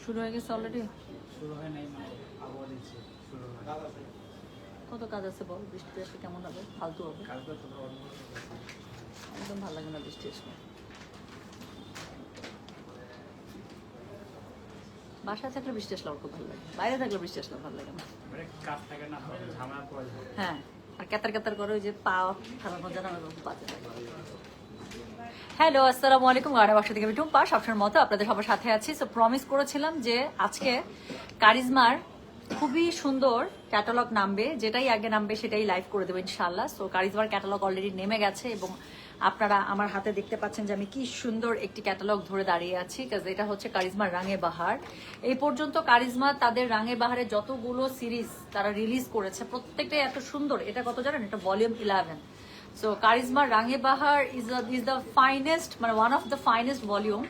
শুরু হয়ে গেছে অলরেডি? শুরু হয় নাই, মানে আবহাওয়া দিচ্ছে শুরু হয়। কত কাজ আছে বল? বৃষ্টি আসলে কেমন হবে? ফালতু হবে, কালকে তো অন্য একদম ভালো লাগে না বৃষ্টি আসলে। বাসায় থাকলে বৃষ্টি আসলে আমার খুব ভালো লাগে, বাইরে থাকলে বৃষ্টি আসলে ভালো লাগে না। মানে কাজ থাকে না, ঝামেলা পড়ে যায়। হ্যাঁ, আর ক্যাতার ক্যাতার করে ওই যে পা খারাপ মজা না, খুব বাজে লাগে। হ্যালো, আসসালামু আলাইকুম। গাড়ি বাসা থেকে আমি টুম্পা, সবসময়ের মতো আপনাদের সবার সাথে আছি। সো প্রমিস করেছিলাম যে আজকে কারিজমার খুবই সুন্দর ক্যাটালগ নামবে, যেটাই আগে নামবে সেটাই লাইভ করে দেবো ইনশাল্লাহ। সো কারিজমার ক্যাটালগ অলরেডি নেমে গেছে এবং আপনারা আমার হাতে দেখতে পাচ্ছেন যে আমি কি সুন্দর একটি ক্যাটালগ ধরে দাঁড়িয়ে আছি, কাজ এটা হচ্ছে কারিজমার রাঙে বাহার। এই পর্যন্ত কারিজমা তাদের রাঙে বাহারে যতগুলো সিরিজ তারা রিলিজ করেছে প্রত্যেকটাই এত সুন্দর। এটা কত জানেন? এটা volume 11। So Charizma Rang e Bahar is the finest, মানে one of the finest volume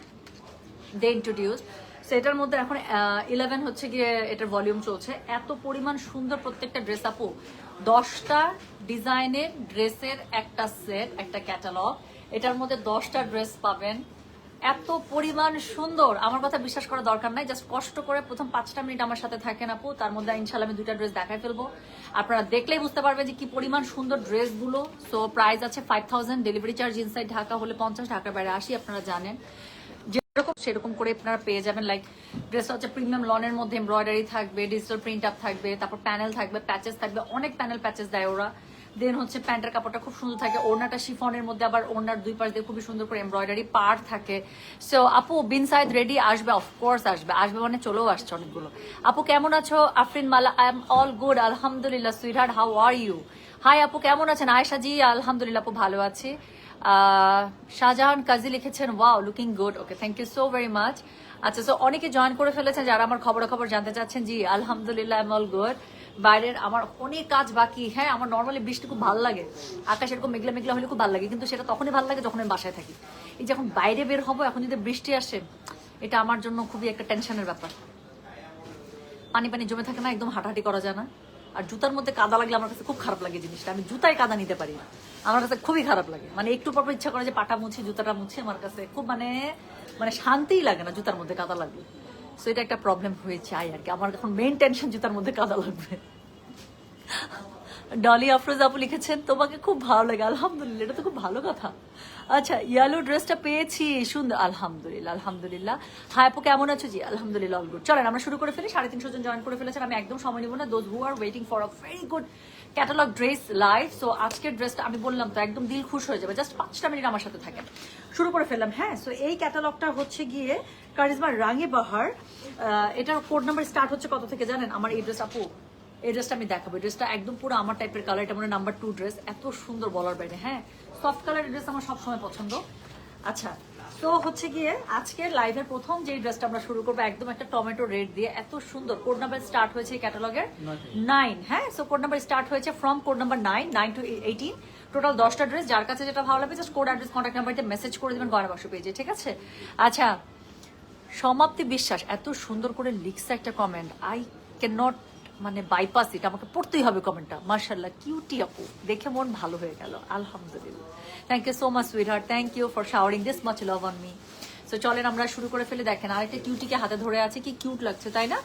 they introduce. So এটার মধ্যে এখন 11 হচ্ছে গিয়ে এটার ভলিউম চলছে। এত পরিমাণ সুন্দর প্রত্যেকটা ড্রেস, আপু 10টা ডিজাইনের ড্রেসের একটা সেট, একটা ক্যাটালগ। এটার মধ্যে 10টা ড্রেস পাবেন, এত পরিমাণ সুন্দর। আমার কথা বিশ্বাস করার দরকার নাই, জাস্ট কষ্ট করে প্রথম 5টা মিনিট আমার সাথে থাকেন আপু, তার মধ্যে ইনশাল্লাহ আমি 2টা ড্রেস দেখাই ফেলবো। আপনারা দেখলেই বুঝতে পারবেন যে কি পরিমাণ সুন্দর ড্রেসগুলো। সো প্রাইস আছে 5000, ডেলিভারি চার্জ ইনসাইড ঢাকা হলে 50, ঢাকার বাইরে 80, আপনারা জানেন। যেরকম সেরকম করে আপনারা পেয়ে যাবেন। লাইক ড্রেসটা হচ্ছে প্রিমিয়াম লনের মধ্যে, এমব্রয়ডারি থাকবে, ডিজিটাল প্রিন্ট আপ থাকবে, তারপর প্যানেল থাকবে, প্যাচেস থাকবে, অনেক প্যানেল প্যাচেস দেয় ওরা। দেন হচ্ছে প্যান্টের কাপড়টা খুব সুন্দর থাকে, ওড়নাটা শিফনের মধ্যে, আবার ওড়নার দুই পাশ দিয়ে খুবই সুন্দর করে এমব্রয়ডারি পার থাকে। সো আপু বিন সাইদ রেডি আসবে, অফকোর্স আসবে, আসবে মানে চলেও আসছে অনেকগুলো। আপু কেমন আছো? Afrin Mala, I am all good আলহামদুলিল্লাহ। Sweetheart, how are you? Hi আপু, কেমন আছেন? আয়েশা জি, আলহামদুলিল্লাহ আপু ভালো আছি। শাহজাহান কাজী লিখেছেন wow looking good, okay thank you so very much. আচ্ছা, সো অনেকে জয়েন করে ফেলেছেন যারা আমার খবর জানতে চাচ্ছেন। জি আলহামদুলিল্লাহ, আই এম অল গুড। বাইরের আমার অনেক কাজ বাকি। হ্যাঁ, আমার নর্মালি বৃষ্টি খুব ভালো লাগে, আকাশ এরকম মেঘলা মেঘলা হলে খুব ভালো লাগে, কিন্তু সেটা তখনই ভালো লাগে যখন আমি বাসায় থাকি। এই যে এখন বাইরে বের হবো, এখন যদি বৃষ্টি আসে, এটা আমার জন্য খুবই একটা টেনশনের ব্যাপার। পানি পানি জমে থাকে না, একদম হাঁটাহাঁটি করা যায় না। আর জুতার মধ্যে কাদা লাগলে আমার কাছে খুব খারাপ লাগে জিনিসটা, আমি জুতায় কাদা নিতে পারি না, আমার কাছে খুবই খারাপ লাগে। মানে একটু পর ইচ্ছা করে যে পাটা মুছি, জুতাটা মুছি, আমার কাছে খুব মানে মানে শান্তিই লাগে না জুতার মধ্যে কাদা লাগবে। সো এটা একটা প্রবলেম হয়ে যায় আর কি, আমার এখন মেইন টেনশন জুতার মধ্যে কাদা লাগবে। ডলি আফরোজ আপু লিখেছেন তোমাকে খুব ভালো লাগে, আলহামদুলিল্লাহ, এটা তো খুব ভালো কথা। আচ্ছা, ইয়েলো ড্রেসটা পেয়েছি, সুন্দর, আলহামদুলিল্লাহ আলহামদুলিল্লাহ। হাই আপু কেমন আছো? জি আলহামদুলিল্লাহ অল গুড। চলেন আমরা শুরু করে ফেলি। 350 জন জয়েন করে ফেলেছেন, আমি একদম সময় নিব না। Those who R waiting for a very good catalogue dress live. So আজকের ড্রেসটা আমি বললাম তো একদম দিল খুশ হয়ে যাবে, জাস্ট 5টা মিনিট আমার সাথে থাকেন। শুরু করে ফেললাম। হ্যাঁ, সো এই ক্যাটালগটা হচ্ছে গিয়ে কারিজমার রাঙে বাহার। এটার কোড নাম্বার স্টার্ট হচ্ছে কত থেকে জানেন? আমার এই ড্রেস আপু, এই ড্রেসটা আমি দেখাবো। এই ড্রেসটা একদম পুরো আমার টাইপের কালার, এটা মানে নাম্বার 2 ড্রেস, এত সুন্দর বলার বাইরে। হ্যাঁ, সফট কালারের ড্রেস আমার সবসময় পছন্দ। আচ্ছা, তো হচ্ছে গিয়ে আজকের লাইভের প্রথম যে ড্রেসটা আমরা শুরু করবো একদম একটা টমেটো রেড দিয়ে, এত সুন্দর। কোড নাম্বার স্টার্ট হয়েছে এই ক্যাটালগের 9। হ্যাঁ, সো কোড নাম্বার স্টার্ট হয়েছে from code number 9 to 18। Total 10টা ড্রেস। যার কাছে যেটা ভালো লাগবে just code address contact number দিয়ে মেসেজ করে দেবেন গয়না বাক্স পেজে, ঠিক আছে? আচ্ছা, সমাপ্তি বিশ্বাস এত সুন্দর করে লিখছে একটা কমেন্ট, আই ক্যান নট মানে বাইপাস ইট, আমাকে পড়তেই হবে কমেন্টটা। মার্শাল্লাহ, কিউটি আপু, দেখে মন ভালো হয়ে গেল, আলহামদুলিল্লাহ। Thank you so much sweetheart, thank you for showering this much love on me. So চলেন আমরা শুরু করে ফেলে। দেখেন আরেকটা কিউটিকে হাতে ধরে আছে, কি কিউট লাগছে তাই না?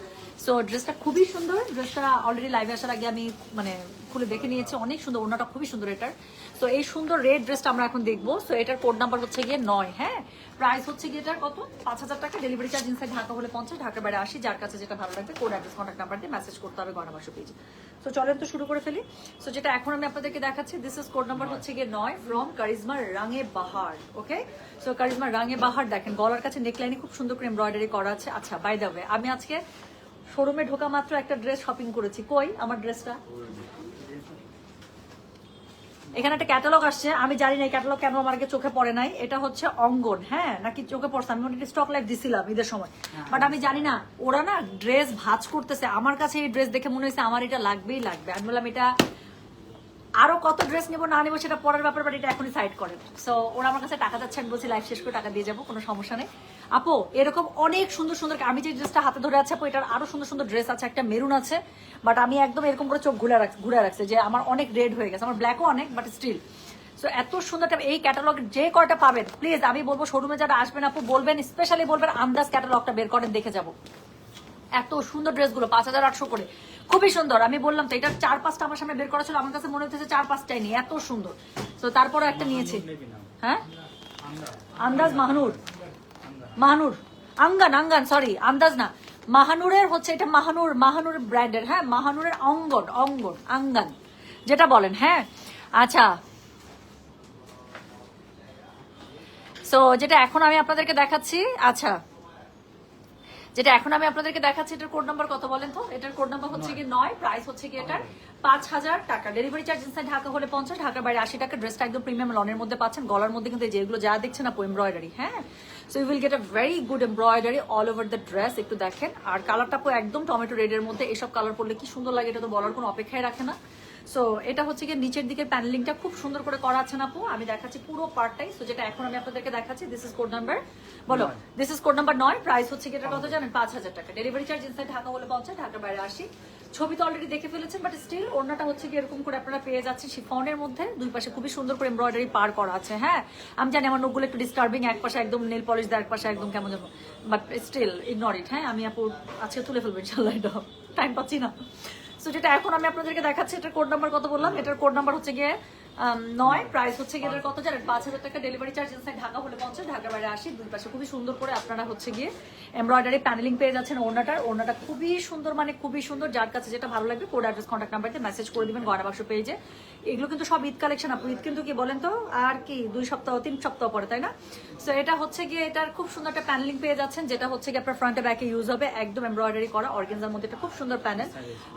সো ড্রেসটা খুবই সুন্দর। ড্রেসটা অলরেডি লাইভে আসার আগে আমি মানে খুলে দেখে নিয়েছি, অনেক সুন্দর, ওনাটা খুবই সুন্দর এটার। সো এই সুন্দর রেড ড্রেসটা আমরা এখন দেখবো। সো এটার কোড নাম্বার হচ্ছে গিয়ে 9। হ্যাঁ, প্রাইস হচ্ছে গিয়ে এটার কত? 5000 টাকা, ডেলিভারি চার্জ ইনসাইড ঢাকা হলে 50, ঢাকার বাইরে 80। যার কাছে যেটা ভালো লাগবে কোড অ্যাড্রেস কন্ট্যাক্ট নাম্বার দিয়ে মেসেজ করতে হবে গয়না বাক্স পেজে। সো চলেন তো শুরু করে ফেলি। সো যেটা এখন আমি আপনাদেরকে দেখাচ্ছি, দিস ইজ কোড নাম্বার হচ্ছে গিয়ে 9 ফ্রম কারিজমার রাঙে বাহার। ওকে, সো কারিজমার রাঙে বাহার। দেখেন গলার কাছে নেকলাইনে খুব সুন্দর করে এমব্রয়ডারি করা আছে। আচ্ছা, বাই দ্য ওয়ে, আমি আজকে শোরুমে ঢোকা মাত্র একটা ড্রেস শপিং করেছি। কই আমার ড্রেসটা? এখানে একটা ক্যাটালগ আসছে, আমি জানি না এই ক্যাটালগ কেন আমার আগে চোখে পড়ে নাই। এটা হচ্ছে অঙ্গন, হ্যাঁ নাকি চোখে পড়ছে? আমি মনে স্টক লাইভ দিছিলাম ঈদের সময়, বাট আমি জানি না, ওরা না ড্রেস ভাঁজ করতেছে। আমার কাছে এই ড্রেস দেখে মনে হয়েছে আমার এটা লাগবেই লাগবে। আমি বললাম এটা আরো কত ড্রেস নেবো না নেবো সেটা পরের ব্যাপার, বাট এটা এখনই সাইড করেন। সো ওরা আমার কাছে টাকা যাচ্ছে, আমি বলছি লাইভ শেষ করে টাকা দিয়ে যাবো, কোনো সমস্যা নেই। আপু এরকম অনেক সুন্দর সুন্দর, আমি যে ড্রেসটা হাতে ধরে আছে আপু, এটার আরো সুন্দর সুন্দর ড্রেস আছে। একটা মেরুন আছে, বাট আমি একদম এরকম করে চোখ ঘুরে রাখছে যে আমার অনেক রেড হয়ে গেছে, আমার ব্ল্যাকও অনেক, বাট স্টিল। সো এত সুন্দর এই ক্যাটালগ যে কয়টা পাবেন প্লিজ আমি বলবো শোরুমে যারা আসবেন আপু বলবেন, স্পেশালি বলবেন আন্দাজ ক্যাটালগটা বের করেন, দেখে যাবো। এত সুন্দর ড্রেসগুলো 5,800 করে, খুবই সুন্দর। আমি বললাম তো এটার 4-5টা আমার সামনে বের করা ছিল, আমার কাছে মনে হচ্ছে 4-5টাই নেই, এত সুন্দর। তো তারপরে একটা নিয়েছি। হ্যাঁ, আন্দাজ মাহানুর, মাহানুর আঙ্গান, আঙ্গান সরি আন্দাজ না, মাহানুরের হচ্ছে এটা, মাহানুর ব্র্যান্ডের। হ্যাঁ, মাহানুরের অঙ্গন, আঙ্গান যেটা বলেন। হ্যাঁ, আচ্ছা, সো যেটা এখন আমি আপনাদেরকে দেখাচ্ছি, আচ্ছা যেটা এখন আমি আপনাদেরকে দেখাচ্ছি, এটার কোড নাম্বার কত বলেন তো? এটার কোড নাম্বার হচ্ছে কি 9, প্রাইস হচ্ছে কি এটার 5,000 টাকা। ডেলিভারি চার্জ ইনসাইড ঢাকা হলে 50, ঢাকার বাইরে 80 টাকা। ড্রেসটা একদম প্রিমিয়াম লনের মধ্যে পাচ্ছেন, গলার মধ্যে কিন্তু যেগুলো যা দেখছেন আপু এমব্রয়ডারি। হ্যাঁ, so you will get a very good embroidery all over the dress. একটু দেখেন, আর কালারটা আপু একদম টমেটো রেডের মধ্যে। এসব কালার পরলে কি সুন্দর লাগে, এটা তো বলার কোনো অপেক্ষাই রাখে না। সো এটা হচ্ছে গিয়ে নিচের দিকের প্যানেলিংটা খুব সুন্দর করে করা আছে না আপু, আমি দেখাচ্ছি পুরো পার্টটাই। সো যেটা এখন আমি আপনাদেরকে দেখাচ্ছি, দিস ইজ কোড নাম্বার, বলো this is code number 9, price হচ্ছে কি এটা কত জানেন? 5,000 টাকা। ডেলিভারি চার্জ ইনসাইড ঢাকা হলে 50, ঢাকার বাইরে 80। ছবি তো অলরেডি দেখে ফেলেছেন, বাট স্টিল ওড়নাটা হচ্ছে কি এরকম করে আপনারা পেয়ে যাচ্ছেন শিফনের মধ্যে, দুই পাশে খুবই সুন্দর করে এমব্রয়ডারি পার করা আছে। হ্যাঁ, আমি জানি আমার নখগুলো একটু ডিস্টার্বিং, এক পাশে একদম নেল পলিশ দেয়, এক পাশে একদম কেমন যেন, বাট স্টিল ইগনোর ইট। হ্যাঁ, আমি আপু আজকে তুলে ফেলবো ইনশাল্লাহ, এটা টাইম পাচ্ছি না। সো যেটা এখন আমি আপনাদেরকে দেখাচ্ছি, এটার কোড নাম্বার কত বললাম? এটার কোড নাম্বার হচ্ছে গিয়ে 9, প্রাইস হচ্ছে গিয়ে এটার কত জানেন? 5,000 টাকা। ডেলিভারি চার্জ ইনসাইড ঢাকা হলে 50, ঢাকার বাইরে 80। দুই পাশে খুবই সুন্দর করে আপনারা হচ্ছে গিয়ে এমব্রয়ডারি প্যানেলিং পেয়ে যাচ্ছেন। ওড়নাটা খুবই সুন্দর, মানে খুবই সুন্দর। যার কাছে যেটা ভালো লাগবে কোড অ্যাড্রেস কন্ট্যাক্ট নাম্বারতে মেসেজ করে দিবেন গয়না বাক্স পেজে। এগুলো কিন্তু সব ঈদ কালেকশন আপু। ঈদ কিন্তু কি বলেন তো, আর কি 2 সপ্তাহ 3 সপ্তাহ পরে, তাই না? সো এটা হচ্ছে গিয়ে এটার খুব সুন্দর একটা প্যানেলিং পেয়ে যাচ্ছেন, যেটা হচ্ছে গিয়ে আপনার ফ্রন্টে ব্যাকে ইউজ হবে, একদম এমব্রয়ডারি করা অর্গানজার মধ্যে। এটা খুব সুন্দর প্যানেল,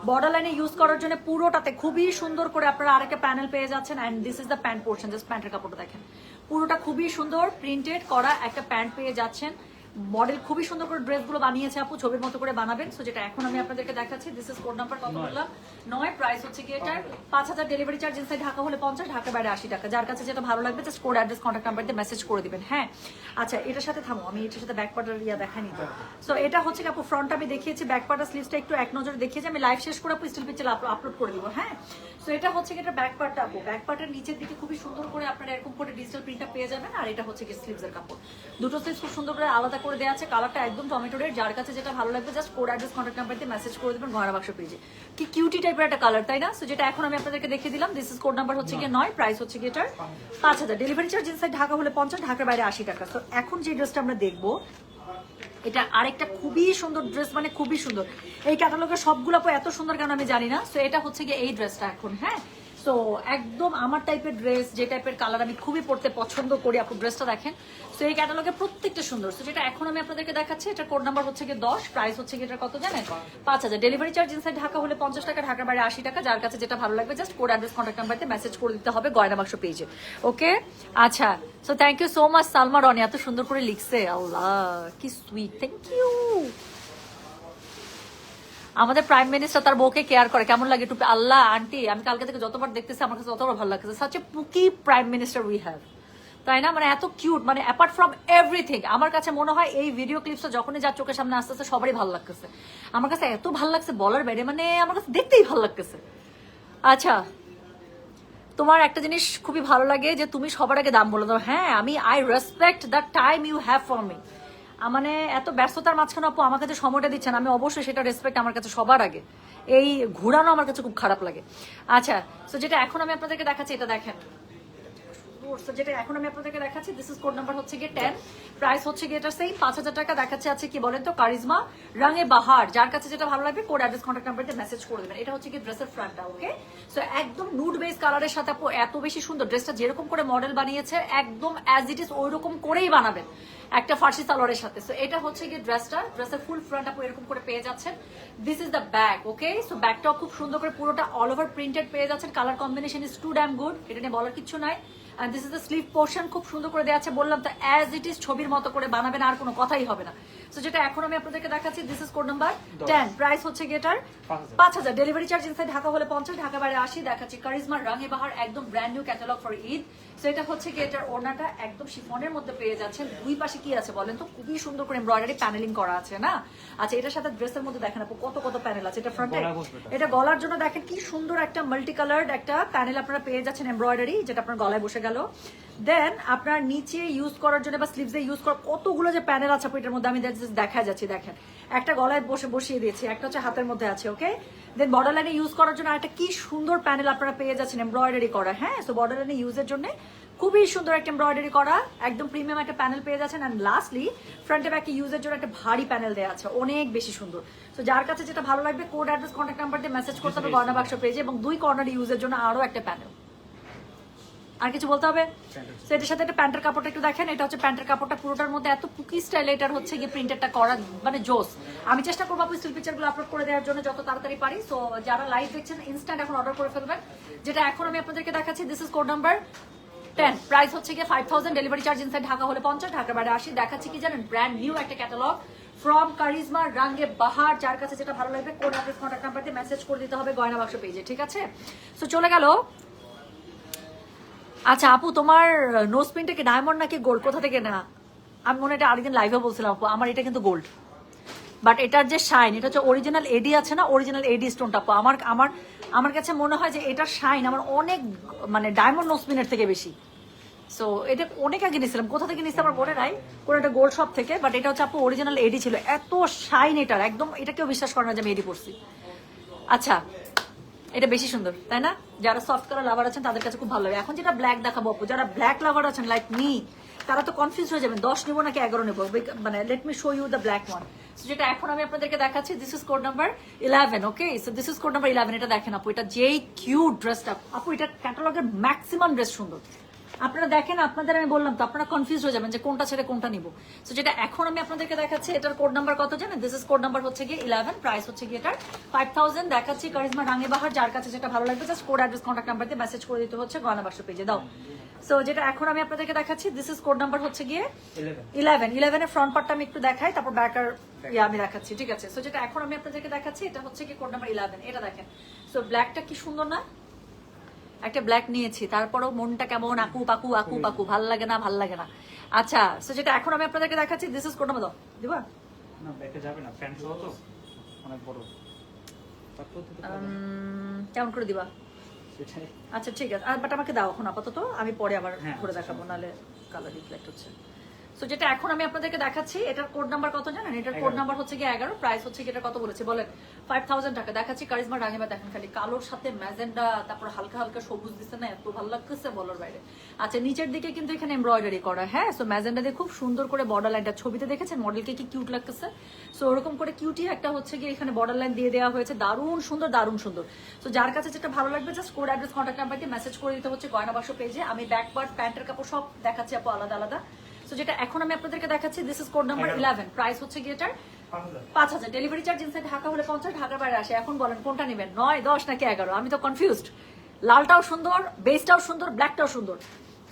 বর্ডার লাইনে ইউজ করার জন্য পুরোটাতে খুবই সুন্দর করে আপনারা আরেকটা প্যানেল পেয়ে যাচ্ছেন। And this is the pant portion, just প্যান্টের কাপড়টা দেখেন, পুরোটা খুবই সুন্দর প্রিন্টেড করা একটা প্যান্ট পেয়ে যাচ্ছেন। মডেল খুবই সুন্দর করে ড্রেসগুলো বানিয়েছে আপু, ছবির মতো করে বানাবেন। সো যেটা এখন আমি আপনাদেরকে দেখাচ্ছি, দিস ইজ কোড নাম্বার কত বললাম? 9, প্রাইস হচ্ছে কি এটার 5,000। ডেলিভারি চার্জ ইনসাইড ঢাকা হলে 50, ঢাকার বাইরে 80 টাকা। যার কাছে যেটা ভালো লাগবে just code address contact number দিয়ে মেসেজ করে দিবেন। হ্যাঁ, আচ্ছা এটার সাথে থামো, আমি এটার সাথে ব্যাক পার্টার দেখাইনি তো। সো এটা হচ্ছে কি আপু, ফ্রন্ট আমি দেখিয়েছি, ব্যাক পার্টার স্লিভসটা একটু এক নজরে দেখিয়েছি। আমি লাইভ শেষ করে আপু স্টিল পিকচার আপলোড করে দিব। হ্যাঁ, সো এটা হচ্ছে কি এটা ব্যাক পার্টটা আপু, ব্যাক পার্টের নিচের দিকে খুবই সুন্দর করে আপনারা এরকম করে ডিজিটাল প্রিন্টটা পেয়ে যাবেন। আর এটা হচ্ছে কি স্লিভসের কাপড়, দুটো স্লিভস খুব সুন্দর করে আলাদা করে দেওয়া আছে। কালারটা একদম টমেটো রেড। যার কাছে যেটা ভালো লাগবে just code address contact number দিয়ে মেসেজ করে দেবেন গয়না বাক্স পেজে। কি কিউটি টাইপের একটা কালার, তাই না? সো যেটা এখন আমি আপনাদেরকে দেখিয়ে দিলাম, দিস ইজ কোড নাম্বার হচ্ছে গিয়ে 9, প্রাইস হচ্ছে গিয়ে এটার 5,000। ডেলিভারি চার্জ ইনসাইড ঢাকা হলে 50, ঢাকার বাইরে 80 টাকা। তো এখন যে ড্রেসটা আমরা দেখবো, এটা আরেকটা খুবই সুন্দর ড্রেস, মানে খুবই সুন্দর। এই ক্যাটালগের সবগুলো আপু এত সুন্দর কেন আমি জানি না। সো এটা হচ্ছে গিয়ে এই ড্রেসটা এখন। হ্যাঁ, সো একদম আমার টাইপের ড্রেস, যে টাইপের কালার আমি খুবই পরতে পছন্দ করি আপু, ড্রেসটা দেখেন। সো এই ক্যাটালগে প্রত্যেকটা সুন্দর। সো যেটা এখন আমি আপনাদেরকে দেখাচ্ছি, এটা কোড নাম্বার হচ্ছে গিয়ে 10, প্রাইস হচ্ছে গিয়ে এটা কত জানেন? 5,000। ডেলিভারি চার্জ ইনসাইড ঢাকা হলে 50 টাকা, ঢাকার বাইরে 80 টাকা। যার কাছে যেটা ভালো লাগবে জাস্ট কোড অ্যাড্রেস কন্ট্যাক্ট নাম্বারতে মেসেজ করে দিতে হবে গয়না বাক্স পেজে। ওকে, আচ্ছা। So thank you so much Salma Roni, এত সুন্দর করে লিখছে, আল্লাহ কি সুইট, থ্যাংক ইউ। আমাদের প্রাইম মিনিস্টার তার বউকে কেয়ার করে, কেমন লাগে টুপি, আল্লাহ আন্টি আমি কালকে থেকে যতবার দেখতেছি আমার কাছে ততবার ভালো লাগছে। Such a পুকি prime minister we have, তাই না? মানে এত কিউট, মানে অ্যাপার্ট ফ্রম এভরিথিং আমার কাছে মনে হয় এই ভিডিও ক্লিপসটা যখনই যার চোখের সামনে আসতেছে সবারই ভালো লাগতেছে। আমার কাছে এত ভালো লাগছে বলার বাইরে, মানে আমার কাছে দেখতেই ভালো লাগতেছে। আচ্ছা, তোমার একটা জিনিস খুবই ভালো লাগে যে তুমি সবার আগে দাম বলে দাও। হ্যাঁ, আমি I respect the time you have for me. মানে এত ব্যস্ততার মাঝখানে আপু আমার কাছে সময়টা দিচ্ছেন, আমি অবশ্যই সেটা রেসপেক্ট আমার কাছে সবার আগে। এই ঘুরানো আমার কাছে খুব খারাপ লাগে। আচ্ছা, তো যেটা এখন আমি আপনাদেরকে দেখাচ্ছি, এটা দেখেন। যেটা এখন আমি আপনাদেরকে দেখাচ্ছি, দিস ইজ কোড নাম্বার হচ্ছে গিয়ে 10, প্রাইস হচ্ছে গিয়ে এটা সেম 5,000 টাকা। দেখাচ্ছে আছে কি বলেন তো, কারিজমা রঙে বাহার। যার কাছে যেটা ভালো লাগবে কোড অ্যাড্রেস কন্ট্যাক্ট নাম্বারতে মেসেজ করে দেবেন। এটা হচ্ছে কি ড্রেসের ফ্রন্টটা। ওকে, সো একদম নুড বেস কালারের সাথে আপু এত বেশি সুন্দর। ড্রেসটা যেরকম করে মডেল বানিয়েছে একদম অ্যাজ ইট ইজ ওই রকম করেই বানাবেন একটা ফার্সি সালোয়ারের সাথে। সো এটা হচ্ছে গিয়ে ড্রেসটা, ড্রেসের ফুল ফ্রন্ট আপু এরকম করে পেয়ে যাচ্ছেন। This is the bag. Okay, so ব্যাগটাও খুব সুন্দর করে পুরোটা অল ওভার প্রিন্টেড পেয়ে যাচ্ছেন। Colour combination is too damn good, এটা নিয়ে বলার কিছু নাই। And this is the sleeve portion, খুব সুন্দর করে দেওয়া আছে। বললাম তো অ্যাজ ইট ইজ ছবির মতো করে বানাবেন, আর কোনো কথাই হবে না। সো যেটা এখন আমি আপনাদেরকে দেখাচ্ছি, this is code number 10, price হচ্ছে গেটার 5,000। ডেলিভারি চার্জ ইনসাইড ঢাকা হলে 50, ঢাকা বাইরে 80। দেখাচ্ছি কারিজমার রঙে বাহার, একদম brand new catalogue for Eid. So এটা হচ্ছে গেটার, ওড়নাটা একদম শিফনের মধ্যে পেয়ে যাচ্ছেন। দুই পাশে কি আছে বলেন তো, খুবই সুন্দর করে এমব্রয়ডারি প্যানেলিং করা আছে না। আচ্ছা, এটার সাথে ড্রেসের মধ্যে দেখেন আপু কত কত প্যানেল আছে। এটা ফ্রন্টে, এটা গলার জন্য দেখেন কি সুন্দর একটা মাল্টি কালার্ড একটা প্যানেল আপনারা পেয়ে যাচ্ছেন এমব্রয়ডারি, যেটা আপনার গলায় বসে গেল। দেন আপনার নিচে ইউজ করার জন্য বা স্লিভসে ইউজ করার কতগুলো যে প্যানেল আছে এটার মধ্যে আমি দেখা যাচ্ছে দেখেন একটা গলায় বসিয়ে দিয়েছি একটা হচ্ছে হাতের মধ্যে আছে ওকে দেন বর্ডার লাইনে ইউজ করার জন্য একটা কি সুন্দর প্যানেল আপনারা পেয়ে যাচ্ছেন এমব্রয়ডারি করা হ্যাঁ সো বর্ডার লাইনে ইউজের জন্য খুবই সুন্দর একটা এমব্রয়ডারি করা একদম প্রিমিয়াম একটা প্যানেল পেয়ে যাচ্ছেন অ্যান্ড লাস্টলি ফ্রন্টে ব্যাকে ইউজের জন্য একটা ভারী প্যানেল দেওয়া আছে অনেক বেশি সুন্দর তো যার কাছে যেটা ভালো লাগবে কোড অ্যাড্রেস কন্ট্যাক্ট নাম্বার দিয়ে মেসেজ করতে হবে গয়না বাক্স পেজে এবং 2 কর্নার ইউজের জন্য আরো একটা প্যানেল আর কিছু বলতে হবে তো এটার সাথে একটা প্যান্টের কাপড়টা একটু দেখেন এটা হচ্ছে প্যান্টের কাপড়টা পুরোটার মধ্যে এত পুকি স্টাইলে এটার হচ্ছে গিয়ে প্রিন্টারটা করা মানে জোস আমি চেষ্টা করবো আপনি স্টিল পিকচারগুলো আপলোড করে দেওয়ার জন্য যত তাড়াতাড়ি পারি সো যারা লাইভ দেখছেন ইনস্ট্যান্ট এখন অর্ডার করে ফেলবেন যেটা এখন আমি আপনাদেরকে দেখাচ্ছি this is code number 10 price হচ্ছে গিয়ে 5000 ডেলিভারি চার্জ ইনসাইড ঢাকা হলে 50 ঢাকার বাইরে 80 দেখাচ্ছি কি জানেন ব্র্যান্ড নিউ একটা ক্যাটালগ ফ্রম কারিজমা রাঙ্গে বাহার যার কাছে যেটা ভালো লাগবে কোড অ্যাড্রেস কন্ট্যাক্ট নাম্বার দিয়ে মেসেজ করে দিতে হবে গয়না বাক্স পেজে ঠিক আছে সো চলে গেল আচ্ছা আপু তোমার নোজ পিনটা কি ডায়মন্ড নাকি গোল্ড কোথা থেকে না আমি মনে হয় এটা আরেকদিন লাইভে বলছিলাম আপু আমার এটা কিন্তু গোল্ড বাট এটার যে শাইন এটা হচ্ছে অরিজিনাল এডি আছে না অরিজিনাল এডি স্টোনটা আপু আমার আমার আমার কাছে মনে হয় যে এটার শাইন আমার অনেক মানে ডায়মন্ড নোজ পিনের থেকে বেশি সো এটা অনেক আগে নিয়েছিলাম কোথা থেকে নিয়েছি আমার মনে নাই কোন একটা গোল্ড শপ থেকে বাট এটা হচ্ছে আপু অরিজিনাল এডি ছিল এত শাইন এটার একদম এটা কেউ বিশ্বাস করে না যে আমি এডি পড়ছি আচ্ছা এটা বেশি সুন্দর তাই না যারা সফট কালার লাভার আছেন তাদের কাছে খুব ভালো লাগে এখন যেটা ব্ল্যাক দেখাবো আপু যারা ব্ল্যাক লাভার আছেন লাইক মি তারা তো কনফিউজ হয়ে যাবেন 10 নেবো নাকি 11 নেবো মানে let me show you the black one যেটা এখন আমি আপনাদেরকে দেখাচ্ছি this is code number 11 okay so this is code number 11 এটা দেখেন আপু এটা যেই কিউট ড্রেসটা আপু এটা ক্যাটালগের ম্যাক্সিমাম ড্রেস সুন্দর আপনারা দেখেন আপনাদের আমি বললাম তো আপনারা কনফিউজ হয়ে যাবেন যে কোনটা ছেড়ে কোনটা নিব সো যেটা এখন আমি আপনাদেরকে দেখাচ্ছি এটার কোড নাম্বার কত জানেন দিস ইজ কোড নাম্বার হচ্ছে গিয়ে 11 প্রাইস হচ্ছে গিয়ে এটার 5000 দেখাচ্ছি কারিজমা রাঙে বাহার যার কাছে যেটা ভালো লাগবে just code address contact number দিয়ে মেসেজ করে দিতে হচ্ছে গয়না বাক্স পেজে দাও সো যেটা এখন আমি আপনাদেরকে দেখাচ্ছি দিস ইজ কোড নাম্বার হচ্ছে গিয়ে 11 এর ফ্রন্ট পার্টটা আমি একটু দেখাই তারপর ব্যাক আর আমি দেখাচ্ছি ঠিক আছে সো যেটা এখন আমি আপনাদেরকে দেখাচ্ছি এটা হচ্ছে গিয়ে কোড নাম্বার 11 এটা দেখেন সো ব্ল্যাকটা কি সুন্দর না একটা ব্ল্যাক নিয়েছি তারপরেও মনটা কেমন আকু পাকু আকু পাকু ভাল লাগে না ভাল লাগে না আচ্ছা সো যেটা এখন আমি আপনাদেরকে দেখাচ্ছি দিস ইজ কোড নাম্বার দাও দিবা না ব্যাকে যাবে না প্যান্ট সহ তো অনেক বড় কেমন করে দিবা সেটাই আচ্ছা ঠিক আছে বাট আমাকে দাও এখন আপাতত আমি পরে আবার হ্যাঁ, করে দেখাবো নাহলে কালার রিফ্লেক্ট হচ্ছে সো যেটা এখন আমি আপনাদেরকে দেখাচ্ছি এটার কোড নাম্বার কত জানেন এটার কোড নাম্বার হচ্ছে গিয়ে 11 প্রাইস হচ্ছে কি এটা কত বলেছে বলেন 5000 টাকা দেখাচ্ছি কারিজমা রাঙিবা দেখেন খালি কালোর সাথে ম্যাজেন্ডা তারপর হালকা হালকা সবুজ দিছে না এত ভালো লাগতেছে বলার বাইরে আচ্ছা নিচের দিকে কিন্তু এখানে এমব্রয়ডারি করা হ্যাঁ সো ম্যাজেন্ডা দিয়ে খুব সুন্দর করে বর্ডার লাইনটা ছবিতে দেখেছেন মডেলকে কি কিউট লাগতেছে সো ওরকম করে কিউটি একটা হচ্ছে গিয়ে এখানে বর্ডার লাইন দিয়ে দেওয়া হয়েছে দারুণ সুন্দর সো যার কাছে যেটা ভালো লাগবে just code address contact number দিয়ে মেসেজ করে দিতে হচ্ছে গয়না বাক্স পেজে আমি ব্যাক পার্ট প্যান্টের কাপড় সব দেখাচ্ছি আপু আলাদা আলাদা সো যেটা এখন আমি আপনাদেরকে দেখাচ্ছি this is code number 11 price হচ্ছে গিয়ে এটার 5000 ডেলিভারি চার্জ ইনসাইড ঢাকা হলে 50 ঢাকার বাইরে আসে এখন বলেন কোনটা নেবেন 9 10 নাকি 11 আমি তো কনফিউজড লালটাও সুন্দর বেসটাও সুন্দর ব্ল্যাকটাও সুন্দর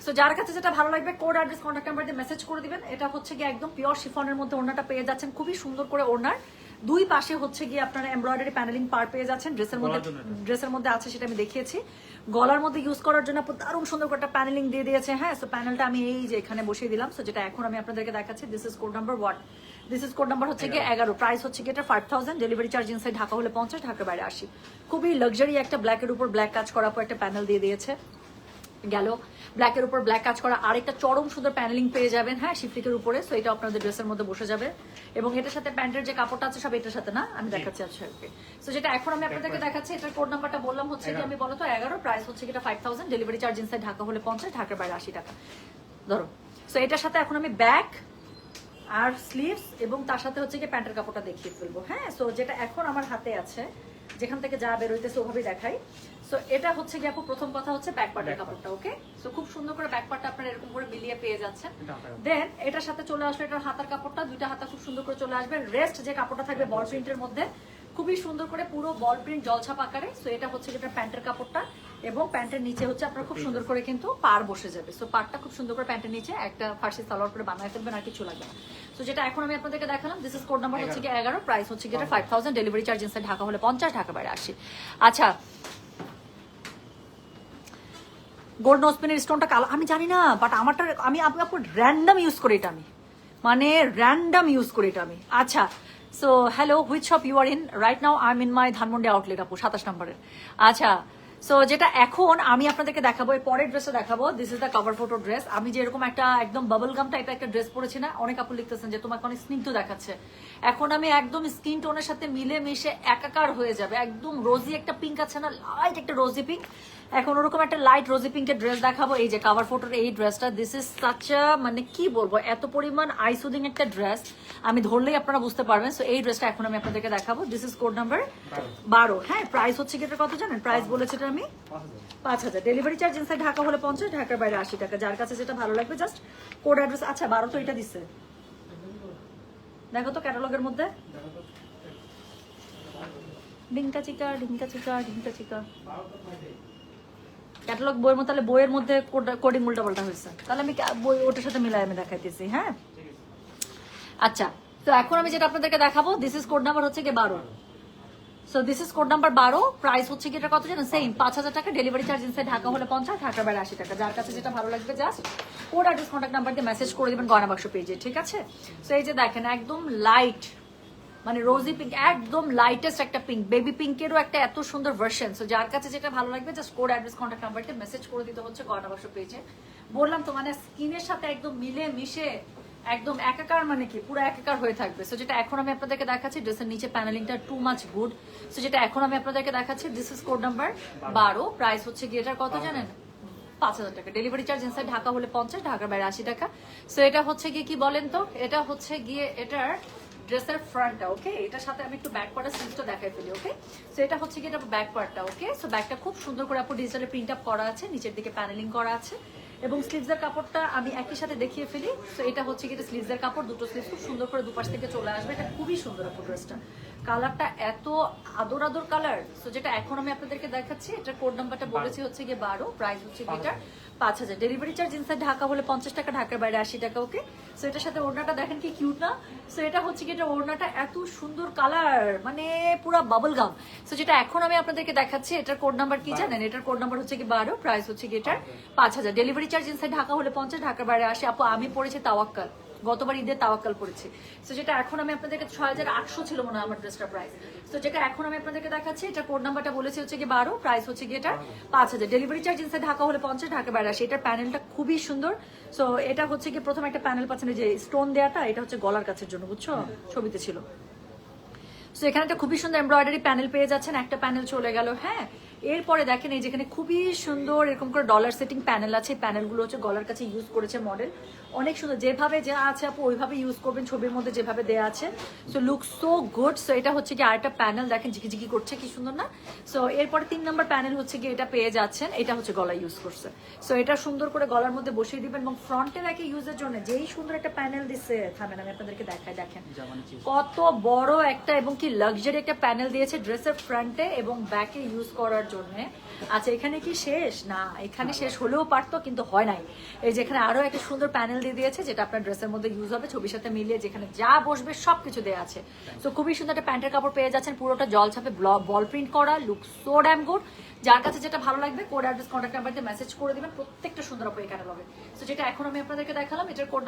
সো যার কাছে যেটা ভালো লাগবে কোড অ্যাড্রেস কন্ট্যাক্ট নাম্বার দিয়ে মেসেজ করে দিবেন এটা হচ্ছে গিয়ে একদম পিওর শিফনের মধ্যে ওড়নাটা পেয়ে যাচ্ছেন খুবই সুন্দর করে ওড়নার দুই পাশে হচ্ছে গিয়ে আপনারা এমব্রয়ডারি প্যানেলিং পার পেয়ে যাচ্ছেন ড্রেসের মধ্যে আছে সেটা আমি দেখিয়েছি গলার মধ্যে ইউজ করার জন্য দারুণ সুন্দর করে একটা প্যানেলিং দিয়ে দিয়েছে হ্যাঁ সো প্যানেলটা আমি এই যে এখানে বসিয়ে দিলাম সো যেটা এখন আমি আপনাদেরকে দেখাচ্ছি this is code number what this is code number হচ্ছে গিয়ে 11 প্রাইস হচ্ছে গিয়ে এটা 5000 ডেলিভারি চার্জ ইনসাইড ঢাকা হলে 50 ঢাকার বাইরে 80 খুবই লাক্সারি একটা ব্ল্যাকের উপর ব্ল্যাক কাজ করার পর একটা প্যানেল দিয়ে দিয়েছে গেল ব্ল্যাকের উপর ব্ল্যাক কাজ করা আরেকটা চরম সুন্দর প্যানেলিং পেয়ে যাবেন হ্যাঁ শিফলিকের উপরে সো এটা আপনাদের ড্রেসের মধ্যে বসে যাবে এবং এটার সাথে প্যান্টের যে কাপড়টা আছে সব এটার সাথে না আমি দেখাচ্ছি আচ্ছা ওকে সো যেটা এখন আমি আপনাদেরকে দেখাচ্ছি এটার কোড নাম্বারটা বললাম হচ্ছে যে আমি বলো তো 11 প্রাইস হচ্ছে এটা 5000 ডেলিভারি চার্জ ইনসাইড ঢাকা হলে 50 ঢাকার বাইরে 80 টাকা ধরো সো এটার সাথে এখন আমি ব্যাক আর স্লিভস এবং তার সাথে হচ্ছে কি প্যান্টের কাপড়টা দেখিয়ে ফেলবো হ্যাঁ সো যেটা এখন আমার হাতে আছে যেখান থেকে যা বের হইতেছে ওভাবেই দেখাই সো এটা হচ্ছে কি আপু প্রথম কথা হচ্ছে ব্যাক পার্টের কাপড়টা ওকে সো খুব সুন্দর করে ব্যাক পার্টটা আপনারা এরকম করে মিলিয়ে পেয়ে যাচ্ছেন দেন এটার সাথে চলে আসলে এটার হাতার কাপড়টা দুইটা হাতা খুব সুন্দর করে চলে আসবে রেস্ট যে কাপড়টা থাকবে বল প্রিন্টের মধ্যে খুবই সুন্দর করে পুরো বল প্রিন্ট জলছাপ আকারে সো এটা হচ্ছে যেটা প্যান্টের কাপড়টা এবং প্যান্টের নিচে হচ্ছে আপনার খুব সুন্দর করে কিন্তু পার বসে যাবে সো পারটা খুব সুন্দর করে প্যান্টের নিচে একটা ফার্সি সালোয়ার করে বানায় ফেলবেন আর কিছু লাগবে না সো যেটা এখন আমি আপনাদেরকে দেখালাম দিস ইজ কোড নাম্বার হচ্ছে কি 11 প্রাইস হচ্ছে কি এটা 5000 ডেলিভারি চার্জ ইনসাইড ঢাকা হলে 50 ঢাকা বাইরে 80 আচ্ছা গোল্ড নোজপিনের স্টোনটা কালো আমি জানি না বাট আমারটা আমি আপনার র্যান্ডম ইউজ করি এটা আমি মানে র্যান্ডম ইউজ করি এটা আমি আচ্ছা so hello which shop you are in right now I am in my Dhanmondi outlet আপু 27 নম্বরের আচ্ছা সো যেটা এখন আমি আপনাদেরকে দেখাবো, এই পরের ড্রেসটা দেখাবো। This is the cover photo dress. আমি যেরকম একটা একদম বাবল গাম টাইপের একটা ড্রেস পরেছি না, অনেক আপু লিখতেছেন যে তোমাকে অনেক স্নিগ্ধ দেখাচ্ছে। এখন আমি একদম স্কিন টোনের সাথে মিলে মিশে একাকার হয়ে যাবে। একদম রোজি একটা পিঙ্ক আছে না, লাইট একটা রোজি পিঙ্ক, এখন ওরকম একটা লাইট রোজি পিঙ্কের ড্রেস দেখাবো। এই যে কাভার ফটোর এই ড্রেসটা, দিস ইজ সাচ মানে কি বলবো, এত পরিমাণ আই সুদিং একটা ড্রেস, আমি ধরলেই আপনারা বুঝতে পারবেন। সো এই ড্রেসটা এখন আমি আপনাদেরকে দেখাবো। This is code number 12। হ্যাঁ, প্রাইস হচ্ছে কি এটা কত জানেন? প্রাইস বলেছে এটা আমি 5,000। ডেলিভারি চার্জ ইনসাইড ঢাকা হলে 50, ঢাকার বাইরে 80 টাকা। যার কাছে যেটা ভালো লাগবে জাস্ট কোড অ্যাড্রেস। আচ্ছা 12 তো এটা দিচ্ছে, দেখো তো ক্যাটালগের মধ্যে। ডিঙ্কা চিকা ঢিঙ্কা চিকা ঢিঙ্কা চিকা ক্যাটালগ বইয়ের মধ্যে, তাহলে বইয়ের মধ্যে কোডিং উল্টা পাল্টা হয়েছে, তাহলে আমি বই ওটার সাথে মিলাই আমি দেখাইতেছি। হ্যাঁ আচ্ছা, তো এখন আমি যেটা আপনাদেরকে দেখাবো, দিস ইজ কোড নাম্বার হচ্ছে কি 12। So this is code number 12। Price হচ্ছে কি এটা কত জানেন? সেম 5,000 টাকা। ডেলিভারি চার্জ ইনসাইড ঢাকা হলে 50, ঢাকার বাইরে 80 টাকা। যার কাছে যেটা ভালো লাগবে just code address contact number দিয়ে মেসেজ করে দিবেন গয়না বাক্স পেজে, ঠিক আছে? সো এই যে দেখেন একদম লাইট মানে রোজি পিঙ্ক, একদম লাইটেস্ট একটা পিঙ্ক, বেবি পিঙ্কেরও একটা এত সুন্দর ভার্সন। সো যার কাছে যেটা ভালো লাগবে জাস্ট কোড অ্যাড্রেস কন্ট্যাক্ট নাম্বারকে মেসেজ করে দিতে হচ্ছে গয়না বাক্স পেজে। বললাম তো মানে স্কিনের সাথে একদম মিলে মিশে একদম একাকার, মানে কি পুরো একাকার হয়ে থাকবে। সো যেটা এখন আমি আপনাদেরকে দেখাচ্ছি, ড্রেসের নিচে প্যানেলিংটা টু মাচ গুড। সো যেটা এখন আমি আপনাদেরকে দেখাচ্ছি, this is code number 12। Price হচ্ছে গিয়ে এটার কত জানেন? 5,000 টাকা। ডেলিভারি চার্জ ইনসাইড ঢাকা হলে 50, ঢাকার বাইরে 80 টাকা। সো এটা হচ্ছে গিয়ে কি বলেন তো, এটা হচ্ছে গিয়ে এটার ড্রেসের ফ্রন্টটা। ওকে, এটার সাথে আমি একটু ব্যাক পার্টটা স্লিভসটা দেখাই ফেলি। ওকে, সো এটা হচ্ছে কি এটা ব্যাক পার্টটা। ওকে, সো ব্যাকটা খুব সুন্দর করে আপু ডিজিটালে প্রিন্ট আপ করা আছে, নিচের দিকে প্যানেলিং করা আছে, এবং স্লিভসের কাপড়টা আমি একই সাথে দেখিয়ে ফেলি। সো এটা হচ্ছে কি এটা স্লিভসের কাপড়, দুটো স্লিভস খুব সুন্দর করে দুপাশ থেকে চলে আসবে। এটা খুবই সুন্দর আপু ড্রেসটা, কালারটা এত আদর আদর কালার। সো যেটা এখন আমি আপনাদেরকে দেখাচ্ছি, এটা কোড নাম্বারটা বলেছি হচ্ছে গিয়ে 12। প্রাইস হচ্ছে কি এটা 5,000। ডেলিভারি চার্জ ইনসাইড ঢাকা হলে 50 টাকা, ঢাকার বাইরে 80 টাকা। ওকে, সো এটার সাথে ওড়নাটা দেখেন কি কিউট না? সো এটা হচ্ছে কি এটা ওড়নাটা এত সুন্দর কালার, মানে পুরো বাবল গাম। সো যেটা এখন আমি আপনাদেরকে দেখাচ্ছি, এটার কোড নাম্বার কি জানেন? এটার কোড নাম্বার হচ্ছে কি 12। প্রাইস হচ্ছে কি এটার 5,000। ডেলিভারি চার্জ ইনসাইড ঢাকা হলে 50, ঢাকার বাইরে 80। আপু আমি পড়েছি তাওয়াক্কাল, গতবার ঈদের তাওয়াক্কাল পড়েছি। সো যেটা এখন আমি আপনাদেরকে 6,800 ছিল মনে হয় আমার ড্রেসটা প্রাইস। তো যেটা এখন আমি আপনাদেরকে দেখাচ্ছি, এটা কোড নাম্বারটা বলেছি হচ্ছে কি 12। প্রাইস হচ্ছে কি এটা 5,000। ডেলিভারি চার্জ ইনসাইড ঢাকা হলে 50, ঢাকা বাইরে 80। এটার প্যানেলটা খুবই সুন্দর। সো এটা হচ্ছে কি প্রথম একটা প্যানেল পাচ্ছেন, যে স্টোন দেয়াটা, এটা হচ্ছে গলার কাছের জন্য, বুঝছো, ছবিতে ছিল। সো এখানে একটা খুবই সুন্দর এমব্রয়ডারি প্যানেল পেয়ে যাচ্ছেন, একটা প্যানেল চলে গেল। হ্যাঁ, এরপরে দেখেন এই যেখানে খুবই সুন্দর এরকম করে ডলার সেটিং প্যানেল আছে। প্যানেলগুলো হচ্ছে গলার কাছে ইউজ করেছে মডেল, অনেক সুন্দর, যেভাবে যা আছে আপু ওইভাবে ইউজ করবেন, ছবির মধ্যে যেভাবে দেয়া আছে। So look so good. So এটা হচ্ছে কি আরেকটা প্যানেল, দেখেন ঝিকিঝিকি করছে, কি সুন্দর না? সো এরপরে 3 নম্বর প্যানেল হচ্ছে কি এটা পেয়ে যাচ্ছেন, এটা হচ্ছে গলা ইউজ করছে। সো এটা সুন্দর করে গলার মধ্যে বসিয়ে দিবেন, এবং ফ্রন্টে দেখে ইউজের জন্য যেই সুন্দর একটা প্যানেল দিচ্ছে, থামেন আমি আপনাদেরকে দেখাই, দেখেন কত বড় একটা এবং কি লাক্সারি একটা প্যানেল দিয়েছে ড্রেসের ফ্রন্টে এবং ব্যাকে ইউজ করার জন্য। আচ্ছা এখানে কি শেষ? না, এখানে শেষ হলেও পারতো, কিন্তু হয় নাই। এই যে এখানে আরো একটা সুন্দর প্যানেল দিয়ে দিয়েছে, যেটা আপনার ড্রেসের মধ্যে ইউজ হবে, ছবির সাথে মিলিয়ে যেখানে যা বসবে সবকিছু দেওয়া আছে। তো খুবই সুন্দর একটা প্যান্টের কাপড় পেয়ে যাচ্ছেন, পুরোটা জল ছাপে বল প্রিন্ট করা, লুক সো ড্যাম গুড। যার কাছে যেটা ভালো লাগবে কোড অ্যাড্রেস কন্ট্যাক্ট নাম্বার দিয়ে মেসেজ করে দিবেন, প্রত্যেকটা সুন্দর আপু এই ক্যাটালগে। সো যেটা এখন আমি আপনাদেরকে দেখালাম, এটার কোড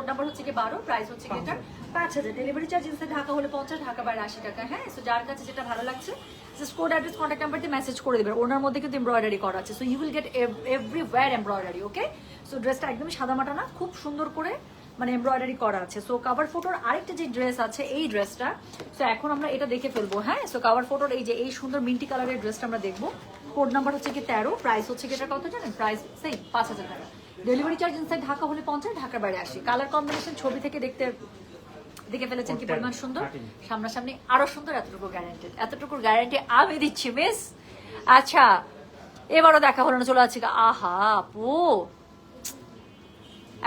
নাম্বার হচ্ছে কি 12। প্রাইস হচ্ছে কি এটা 5,000। ডেলিভারি চার্জ ইনসাইড ঢাকা হলে 50, ঢাকা বাইরে 80 টাকা। হ্যাঁ, সো যার কাছে যেটা ভালো লাগছে just code address contact number দিয়ে মেসেজ করে দিবেন। ওনার মধ্যে কিন্তু এমব্রয়ডারি করা আছে, so you will get everywhere embroidery. Okay, so ড্রেসটা একদমই সাদামাটা না, খুব সুন্দর করে মানে এমব্রয়ডারি করা আছে। সো কাভার ফটোর আরেকটা যে ড্রেস আছে এই ড্রেসটা, সো এখন আমরা এটা দেখে ফেলবো। হ্যাঁ, সো কাভার ফটোর এই যে এই সুন্দর মিন্টি কালারের ড্রেসটা আমরা দেখবো। কোড নাম্বার হচ্ছে কি 13। প্রাইস হচ্ছে কি এটা কত জানেন? প্রাইস সেই 5,000 টাকা। ডেলিভারি চার্জ ইনসাইড ঢাকা হলে 50, ঢাকার বাইরে 80। কালার কম্বিনেশন ছবি থেকে দেখে ফেলেছেন কি পরিমাণ সুন্দর, সামনাসামনি আরো সুন্দর। এতটুকু গ্যারান্টি আমি দিচ্ছি মিস। আচ্ছা এবারও দেখা হলো না, চলে যাচ্ছে। আহা আপু,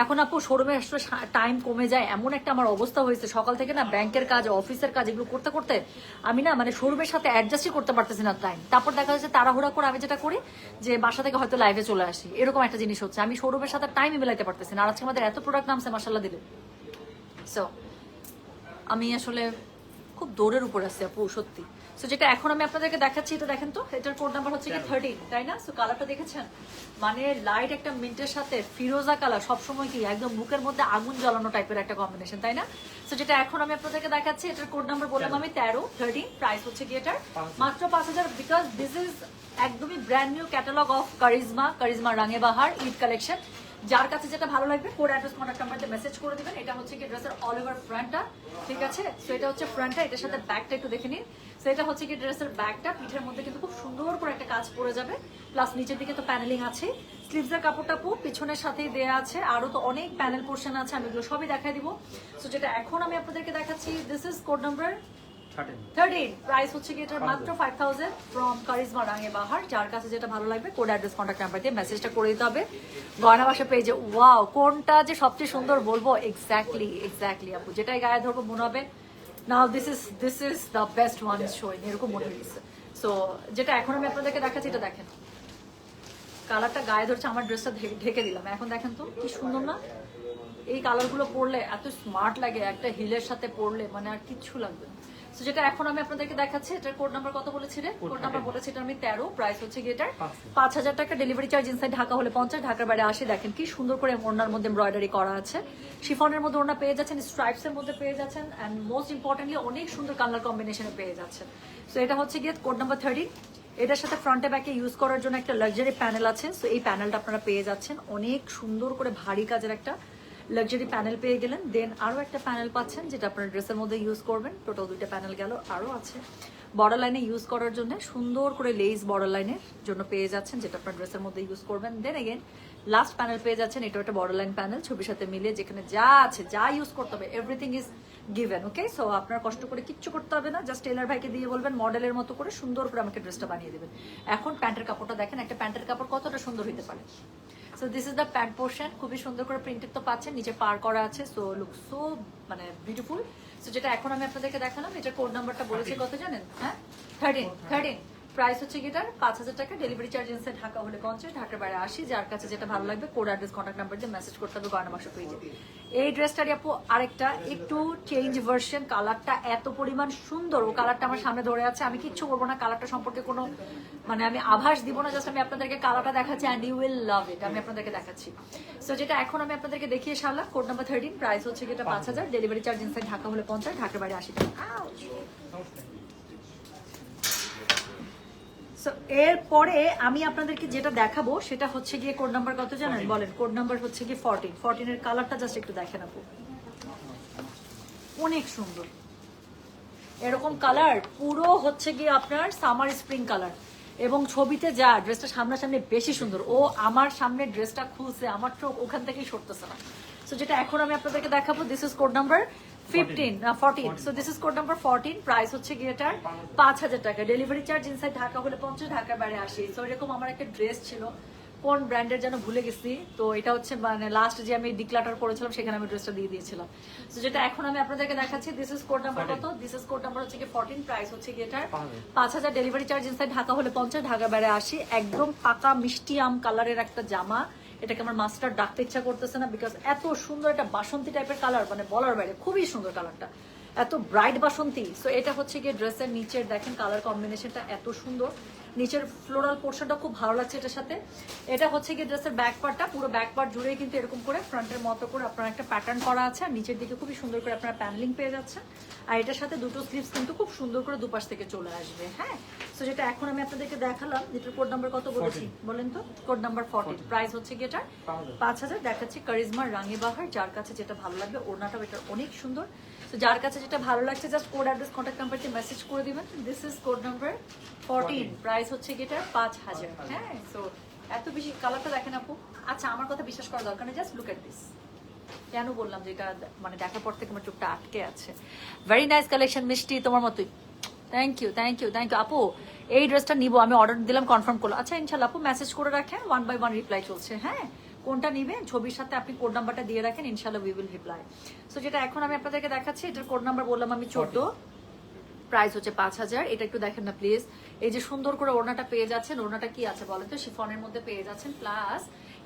এখন আপু শোরুমে আসলে টাইম কমে যায়, এমন একটা আমার অবস্থা হয়েছে সকাল থেকে না, ব্যাংকের কাজ, অফিসের কাজ, এগুলো করতে করতে আমি না মানে শোরুমের সাথে অ্যাডজাস্টই করতে পারতেছি না টাইম। তারপর দেখা যাচ্ছে তাড়াহুড়া করে আমি যেটা করি যে বাসা থেকে হয়তো লাইভে চলে আসি, এরকম একটা জিনিস হচ্ছে। আমি শোরুমের সাথে টাইমই মেলাইতে পারতেছি না। আর আজকে আমাদের এত প্রোডাক্ট নামছে মাশাআল্লাহ দিলে। সো আমি আসলে খুব দৌড়ের উপর আসছি আপু, সত্যি। সো যেটা এখন আমি আপনাদেরকে দেখাচ্ছি, এটা দেখেন তো, এটার কোড নাম্বার হচ্ছে কি 13, তাই না? সো কালারটা দেখেছেন, মানে লাইট একটা মিন্টের সাথে ফিরোজা কালার, সবসময় কি একদম মুখের মধ্যে আগুন জ্বালানো টাইপের একটা কম্বিনেশন, তাই না? সো যেটা এখন আমি আপনাদেরকে দেখাচ্ছি, এটার কোড নাম্বার বললাম আমি 13, প্রাইস হচ্ছে কি এটার মাত্র 5000, বিকজ দিস ইজ একদমই brand new catalogue of Charizma Rang e Bahar Eid collection. যার কাছে যেটা ভালো লাগবে কোড অ্যাড্রেস কন্ট্যাক্ট নাম্বারতে মেসেজ করে দিবেন। এটা হচ্ছে কি ড্রেসের অল ওভার ফ্রন্টটা, ঠিক আছে? সো এটা হচ্ছে ফ্রন্টটা, এটার সাথে ব্যাকটা একটু দেখে নিন। সো এটা হচ্ছে কি ড্রেসের ব্যাকটা, পিঠের মধ্যে কিন্তু খুব সুন্দর করে একটা কাজ পড়ে যাবে, প্লাস নিচের দিকে তো প্যানেলিং আছে, স্লিভসের কাপড়টা পিছনের সাথেই দেয়া আছে, আরো তো অনেক প্যানেল পোর্শন আছে, আমি এগুলো সবই দেখাই দিব। সো যেটা এখন আমি আপনাদেরকে দেখাচ্ছি, this is code number 13, price হচ্ছে কি এটার মাত্র 5000 ফ্রম কারিজমা রাঙে বাহার। যার কাছে যেটা ভালো লাগবে কোড অ্যাড্রেস কন্ট্যাক্ট নাম্বার দিয়ে মেসেজটা করে দিতে হবে। গয়না বাসা পেজে ওয়াও, কোনটা যে সবচেয়ে সুন্দর বলবো, এক্স্যাক্টলি আপু, যেটাই গায়ে ধরবো মনে হবে now this is the best one is showing, এরকম মনে হয়েছে। সো যেটা এখন আমি আপনাদেরকে দেখাচ্ছি, এটা দেখেন কালারটা গায়ে ধরছে, আমার ড্রেসটা ঢেকে দিলাম, এখন দেখেন তো কি সুন্দর না? এই কালারগুলো পরলে এত স্মার্ট লাগে, একটা হিলের সাথে পরলে মানে আর কিচ্ছু লাগবে না। সো যেটা এখন আমি আপনাদেরকে দেখাচ্ছি, এটার কোড নাম্বার কত বলেছি রে? কোড নাম্বার বলেছি এটা আমি 13, প্রাইস হচ্ছে কি এটার 5000 টাকা, ডেলিভারি চার্জ ইনসাইড ঢাকা হলে 50, ঢাকার বাইরে 80। দেখেন কি সুন্দর করে ওড়নার মধ্যে এমব্রয়ডারি করা আছে, শিফনের মধ্যে ওড়না পেয়ে যাচ্ছেন, স্ট্রাইপস এর মধ্যে পেয়ে যাচ্ছেন, এন্ড মোস্ট ইম্পর্টেন্টলি অনেক সুন্দর কালার কম্বিনেশনে পেয়ে যাচ্ছেন। সো এটা হচ্ছে গিয়ে কোড নাম্বার 13। এটার সাথে ফ্রন্টে ব্যাকে ইউজ করার জন্য একটা লাক্সারি প্যানেল আছে। সো এই প্যানেলটা আপনারা পেয়ে যাচ্ছেন, অনেক সুন্দর করে ভারী কাজের একটা লাক্সারি প্যানেল পেয়ে গেলেন। দেন আরো একটা প্যানেল পাচ্ছেন যেটা আপনার ড্রেসের মধ্যে ইউজ করবেন, টোটাল 2টা প্যানেল গেল। আরো আছে বর্ডার লাইনে ইউজ করার জন্য সুন্দর করে লেস বর্ডার লাইনের জন্য পেয়ে যাচ্ছেন, যেটা আপনার ড্রেসের মধ্যে ইউজ করবেন। দেন এগেন লাস্ট প্যানেল পেয়ে যাচ্ছেন, এটা একটা বর্ডার লাইন প্যানেল, ছবির সাথে মিলে যেখানে যা আছে, যা ইউজ করতে হবে everything is given. Okay, so আপনার কষ্ট করে কিচ্ছু করতে হবে না, জাস্ট টেলার ভাইকে দিয়ে বলবেন মডেলের মতো করে সুন্দর করে আমাকে ড্রেসটা বানিয়ে দেবেন। এখন প্যান্টের কাপড়টা দেখেন, একটা প্যান্টের কাপড় কতটা সুন্দর হতে পারে। So this is the pant portion, খুবই সুন্দর করে প্রিন্টেড তো পাচ্ছেন, নিচে পার করা আছে, সো লুক সো মানে বিউটিফুল। সো যেটা এখন আমি আপনাদেরকে দেখালাম, এটার কোড নাম্বারটা বলেছি কত জানেন? হ্যাঁ, 13, প্রাইস হচ্ছে কি এটার 5000 টাকা, ডেলিভারি চার্জ ইনসাইড ঢাকা হলে 50, ঢাকার বাইরে 80। যার কাছে যেটা ভালো লাগবে কোড অ্যাড্রেস কন্ট্যাক্ট নাম্বার দিয়ে মেসেজ করতে হবে গয়না বাসা পেজে। এই ড্রেসটারই আপু আরেকটা একটু চেঞ্জ ভার্সন, কালারটা এত পরিমাণ সুন্দর, ও কালারটা আমার সামনে ধরে আছে, আমি কিচ্ছু বলবো না কালারটা সম্পর্কে, কোনো মানে আমি আভাস দিব না, জাস্ট আমি আপনাদেরকে কালারটা দেখাচ্ছি অ্যান্ড ইউ উইল লাভ ইট, আমি আপনাদেরকে দেখাচ্ছি। সো যেটা এখন আমি আপনাদেরকে দেখিয়ে সারলাম, কোড নাম্বার 13, প্রাইস হচ্ছে কি এটা 5000, ডেলিভারি চার্জ ইনসাইড ঢাকা হলে 50, ঢাকার বাইরে 80 টাকা। সো এরপরে আমি আপনাদেরকে যেটা দেখাবো সেটা হচ্ছে গিয়ে কোড নাম্বার কত জানেন? বলেন। কোড নাম্বার হচ্ছে গিয়ে 14 এর কালারটা জাস্ট একটু দেখেন আপু, অনেক সুন্দর এরকম কালার, পুরো হচ্ছে গিয়ে আপনার সামার স্প্রিং কালার, এবং ছবিতে যা ড্রেসটা সামনাসামনি বেশি সুন্দর। ও আমার সামনে ড্রেসটা খুলছে, আমার চোখ ওখান থেকেই সরতেছে না। সো যেটা এখন আমি আপনাদেরকে দেখাবো, this is code number 14। So this is code number 14, price হচ্ছে গিয়ে এটার 5000 টাকা, ডেলিভারি চার্জ ইনসাইড ঢাকা হলে 50, ঢাকার বাইরে 80। সো এরকম আমার একটা ড্রেস ছিল, কোন ব্র্যান্ডের যেন ভুলে গেছি, তো এটা হচ্ছে মানে লাস্ট যে আমি ডিক্লাটার করেছিলাম সেখানে আমি ড্রেসটা দিয়ে দিয়েছিলাম। তো যেটা এখন আমি আপনাদেরকে দেখাচ্ছি, দিস ইজ কোড নাম্বার কত? দিস ইজ কোড নাম্বার হচ্ছে কি 14, প্রাইস হচ্ছে কি এটার 5000, ডেলিভারি চার্জ ইনসাইড ঢাকা হলে 50, ঢাকার বাইরে 80। একদম পাকা মিষ্টি আম কালারের একটা জামা, এটাকে আমার মাস্টার ডাকতে ইচ্ছা করতেছে না, বিকজ এত সুন্দর একটা বাসন্তী টাইপের কালার, মানে বলার বাইরে খুবই সুন্দর কালারটা, এত ব্রাইট বাসন্তী। সো এটা হচ্ছে গিয়ে ড্রেসের নিচের দেখেন কালার কম্বিনেশনটা এত সুন্দর, নিচের ফ্লোরাল পোর্শনটা খুব ভালো লাগছে এটার সাথে। এটা হচ্ছে গিয়ে ড্রেসের ব্যাক পার্টটা, পুরো ব্যাক পার্ট জুড়ে কিন্তু এরকম করে ফ্রন্টের মতো করে আপনার একটা প্যাটার্ন করা আছে, আর নিচের দিকে খুবই সুন্দর করে আপনার প্যানেলিং পেয়ে যাচ্ছে, আর এটার সাথে দুটো স্লিভস কিন্তু খুব সুন্দর করে দুপাশ থেকে চলে আসবে। হ্যাঁ, সো যেটা এখন আমি আপনাদেরকে দেখালাম, যেটার কোড নাম্বার কত বলেছি বলেন তো? কোড নাম্বার 14, প্রাইস হচ্ছে গিয়ে এটা 5000। দেখাচ্ছি কারিজমার রাঙে বাহার, যার কাছে যেটা ভালো লাগবে, ওড়নাটাও এটা অনেক সুন্দর। তো যার কাছে যেটা ভালো লাগছে জাস্ট কোড অ্যাড্রেস কন্ট্যাক্ট নাম্বারটি মেসেজ করে দিবেন। This is code number 14, price হচ্ছে গিয়ে 5000। হ্যাঁ, সো এত বেশি কালারটা দেখেন আপু। আচ্ছা, আমার কথা বিশ্বাস করা দরকার নেই, জাস্ট লুক এট দিস। কেন বললাম যে এটা মানে দেখার পর থেকে আমার চোখটা আটকে আছে। ভেরি নাইস কালেকশন মিষ্টি, তোমার মতোই। থ্যাংক ইউ আপু, এই ড্রেসটা নিবো, আমি অর্ডার দিলাম, কনফার্ম করলো। আচ্ছা ইনশাল্লাহ আপু, মেসেজ করে রাখেন, 1 by 1 রিপ্লাই চলছে। হ্যাঁ, কোনটা নিবেন ছবির সাথে আপনি কোড নাম্বারটা দিয়ে রাখেন, ইনশাল্লাহ উই উইল রিপ্লাই। সো যেটা এখন আমি আপনাদেরকে দেখাচ্ছি, এটার কোড নাম্বার বললাম আমি 14, প্রাইস হচ্ছে 5000। এটা একটু দেখেন না প্লিজ, এই যে সুন্দর করে ওড়নাটা পেয়ে যাচ্ছেন, ওড়নাটা কি আছে বলেন তো? শিফনের মধ্যে পেয়ে যাচ্ছেন, প্লাস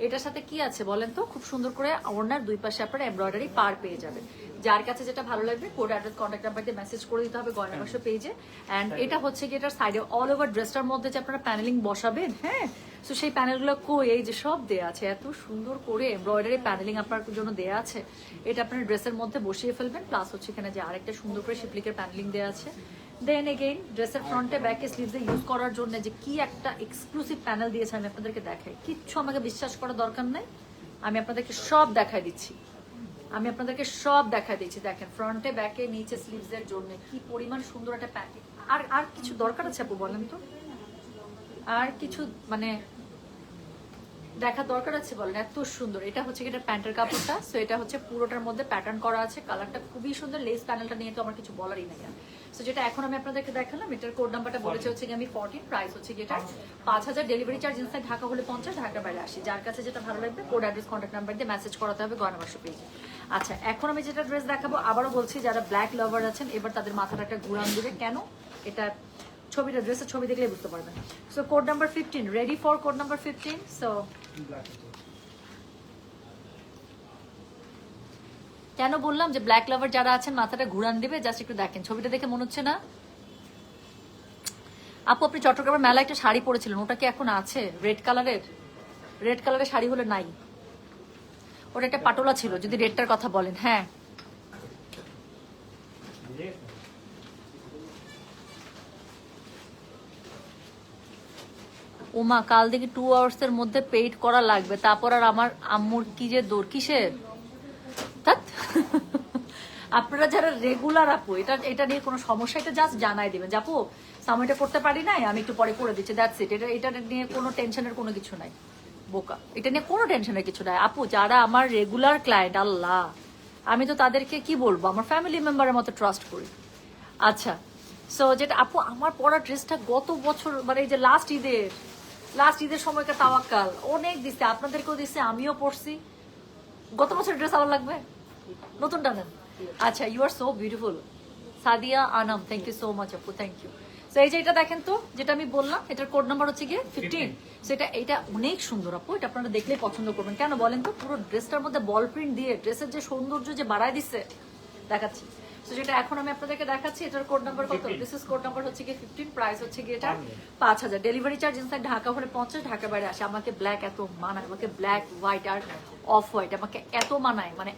এটার সাথে কি আছে বলেন তো, খুব সুন্দর করে ওড়নার দুই পাশে আপনারা এমব্রয়ডারি পার পেয়ে যাবে। যার কাছে যেটা ভালো লাগবে কোড অ্যাড্রেস কন্ট্যাক্ট নাম্বার দিয়ে মেসেজ করে দিতে হবে গয়না বাক্স পেজে। অ্যান্ড এটা হচ্ছে কি এটার সাইডে অল ওভার ড্রেসটার মধ্যে যে আপনারা প্যানেলিং বসাবেন, হ্যাঁ, তো সেই প্যানেলগুলো কই, এই যে সব দেয়া আছে, এত সুন্দর করে এমব্রয়ডারি প্যানেলিং আপনার জন্য দেয়া আছে। এটা আপনার ড্রেসের মধ্যে বসিয়ে ফেলবেন। প্লাস হচ্ছে এখানে যে আরেকটা সুন্দর করে শিপলিকের প্যানেলিং দেয়া আছে। দেন এগেইন ড্রেসের ফ্রন্টে ব্যাকে স্লিভসে ইউজ করার জন্য যে কি একটা এক্সক্লুসিভ প্যানেল দিয়েছে আমি আপনাদেরকে দেখাই। কিচ্ছু আমাকে বিশ্বাস করার দরকার নাই, আমি আপনাদেরকে সব দেখাই দিচ্ছি। দেখেন ফ্রন্টে ব্যাকে নিচে স্লিভস এর জন্য কি পরিমাণ সুন্দর একটা প্যাকেট। আর কিছু দরকার আছে আপু বলেন তো? আর কিছু মানে দেখার দরকার আছে বলেন? এত সুন্দর। এটা হচ্ছে এটা প্যান্টের কাপড়টা। সো এটা হচ্ছে পুরোটার মধ্যে প্যাটার্ন করা আছে, কালারটা খুবই সুন্দর। লেস প্যানেলটা নিয়ে তো আমার কিছু বলারই নাই। সো যেটা এখন আমি আপনাদেরকে দেখালাম, এটার কোড নাম্বারটা বলেছে হচ্ছে আমি 14, প্রাইস হচ্ছে এটা 5000, ডেলিভারি চার্জ ইনসাইড ঢাকা হলে 50, ঢাকার বাইরে 80। যার কাছে যেটা ভালো লাগবে কোড অ্যাড্রেস কন্ট্যাক্ট নাম্বার দিয়ে মেসেজ করাতে হবে গয়না বাক্স পেজে। আচ্ছা, এখন আমি যেটা ড্রেস দেখাবো, আবারও বলছি যারা ব্ল্যাক লাভার আছেন এবার তাদের মাথাটা একটা ঘুরান দিবে। কেন? এটা ছবিটা, ড্রেসের ছবি দেখলে বুঝতে পারবেন। So code number 15, ready for code number 15। So কেন বললাম যে ব্ল্যাক লাভার যারা আছেন মাথাটা ঘুরান দিবে? জাস্ট একটু দেখেন, ছবিটা দেখে মনে হচ্ছে না আপু আপনি চট্টগ্রামের মেলায় একটা শাড়ি পরেছিলেন, ওটা কি এখন আছে? রেড কালারের শাড়ি হলে নাই, ওটা একটা পাটোলা ছিল যদি রেডটার কথা বলেন। হ্যাঁ, ওমা কাল দেখি 2 আওয়ার্স এর মধ্যে পেইড করা লাগবে, তারপর আর আমার আম্মুর কি যে দৌড় কিসের। আপনারা যারা রেগুলার আপু, এটা নিয়ে কোনো সমস্যা, এটা জাস্ট জানাই দিবেন যে আপু সময়টা করতে পারি নাই, আমি একটু পরে করে দিচ্ছি, দ্যাটস ইট। এটা নিয়ে কোনো টেনশনের কোনো কিছু নাই বোকা, এটা নিয়ে কোনো টেনশনের কিছু নাই আপু। যারা আমার রেগুলার ক্লায়েন্ট, আল্লাহ, আমি তো তাদেরকে কি বলবো, আমার ফ্যামিলি মেম্বারের মতো ট্রাস্ট করি। আচ্ছা, সো যেটা আপু আমার পরা ড্রেসটা গত বছর মানে এই যে লাস্ট ঈদের সময়কার তাওয়াক্কাল অনেক দিচ্ছে, আপনাদেরকেও দিচ্ছে, আমিও পড়ছি। গত বছর ড্রেস আবার লাগবে, নতুনটা নেন। আচ্ছা, you are so beautiful Sadia Anam, thank you so much আপু, থ্যাংক ইউ। সো এই যে এটা দেখেন তো, যেটা আমি বললাম, এটার কোড নাম্বার হচ্ছে গিয়ে 15। সো এটা অনেক সুন্দর আপু, এটা আপনারা দেখলেই পছন্দ করবেন। কেন বলেন তো? পুরো ড্রেসটার মধ্যে বল প্রিন্ট দিয়ে ড্রেসের যে সৌন্দর্য যে বাড়ায় দিচ্ছে, দেখাচ্ছি। সো যেটা এখন আমি আপনাদেরকে দেখাচ্ছি, এটার কোড নাম্বার কত? দিস ইজ কোড নাম্বার হচ্ছে গিয়ে 15, প্রাইস হচ্ছে গিয়ে এটা 5000, ডেলিভারি চার্জ ইনসাইড ঢাকা হলে 50, ঢাকার বাইরে আসে। আমাকে ব্ল্যাক এত মানায়, আমাকে ব্ল্যাক, হোয়াইট আর অফ হোয়াইট আমাকে এত মানায়, মানে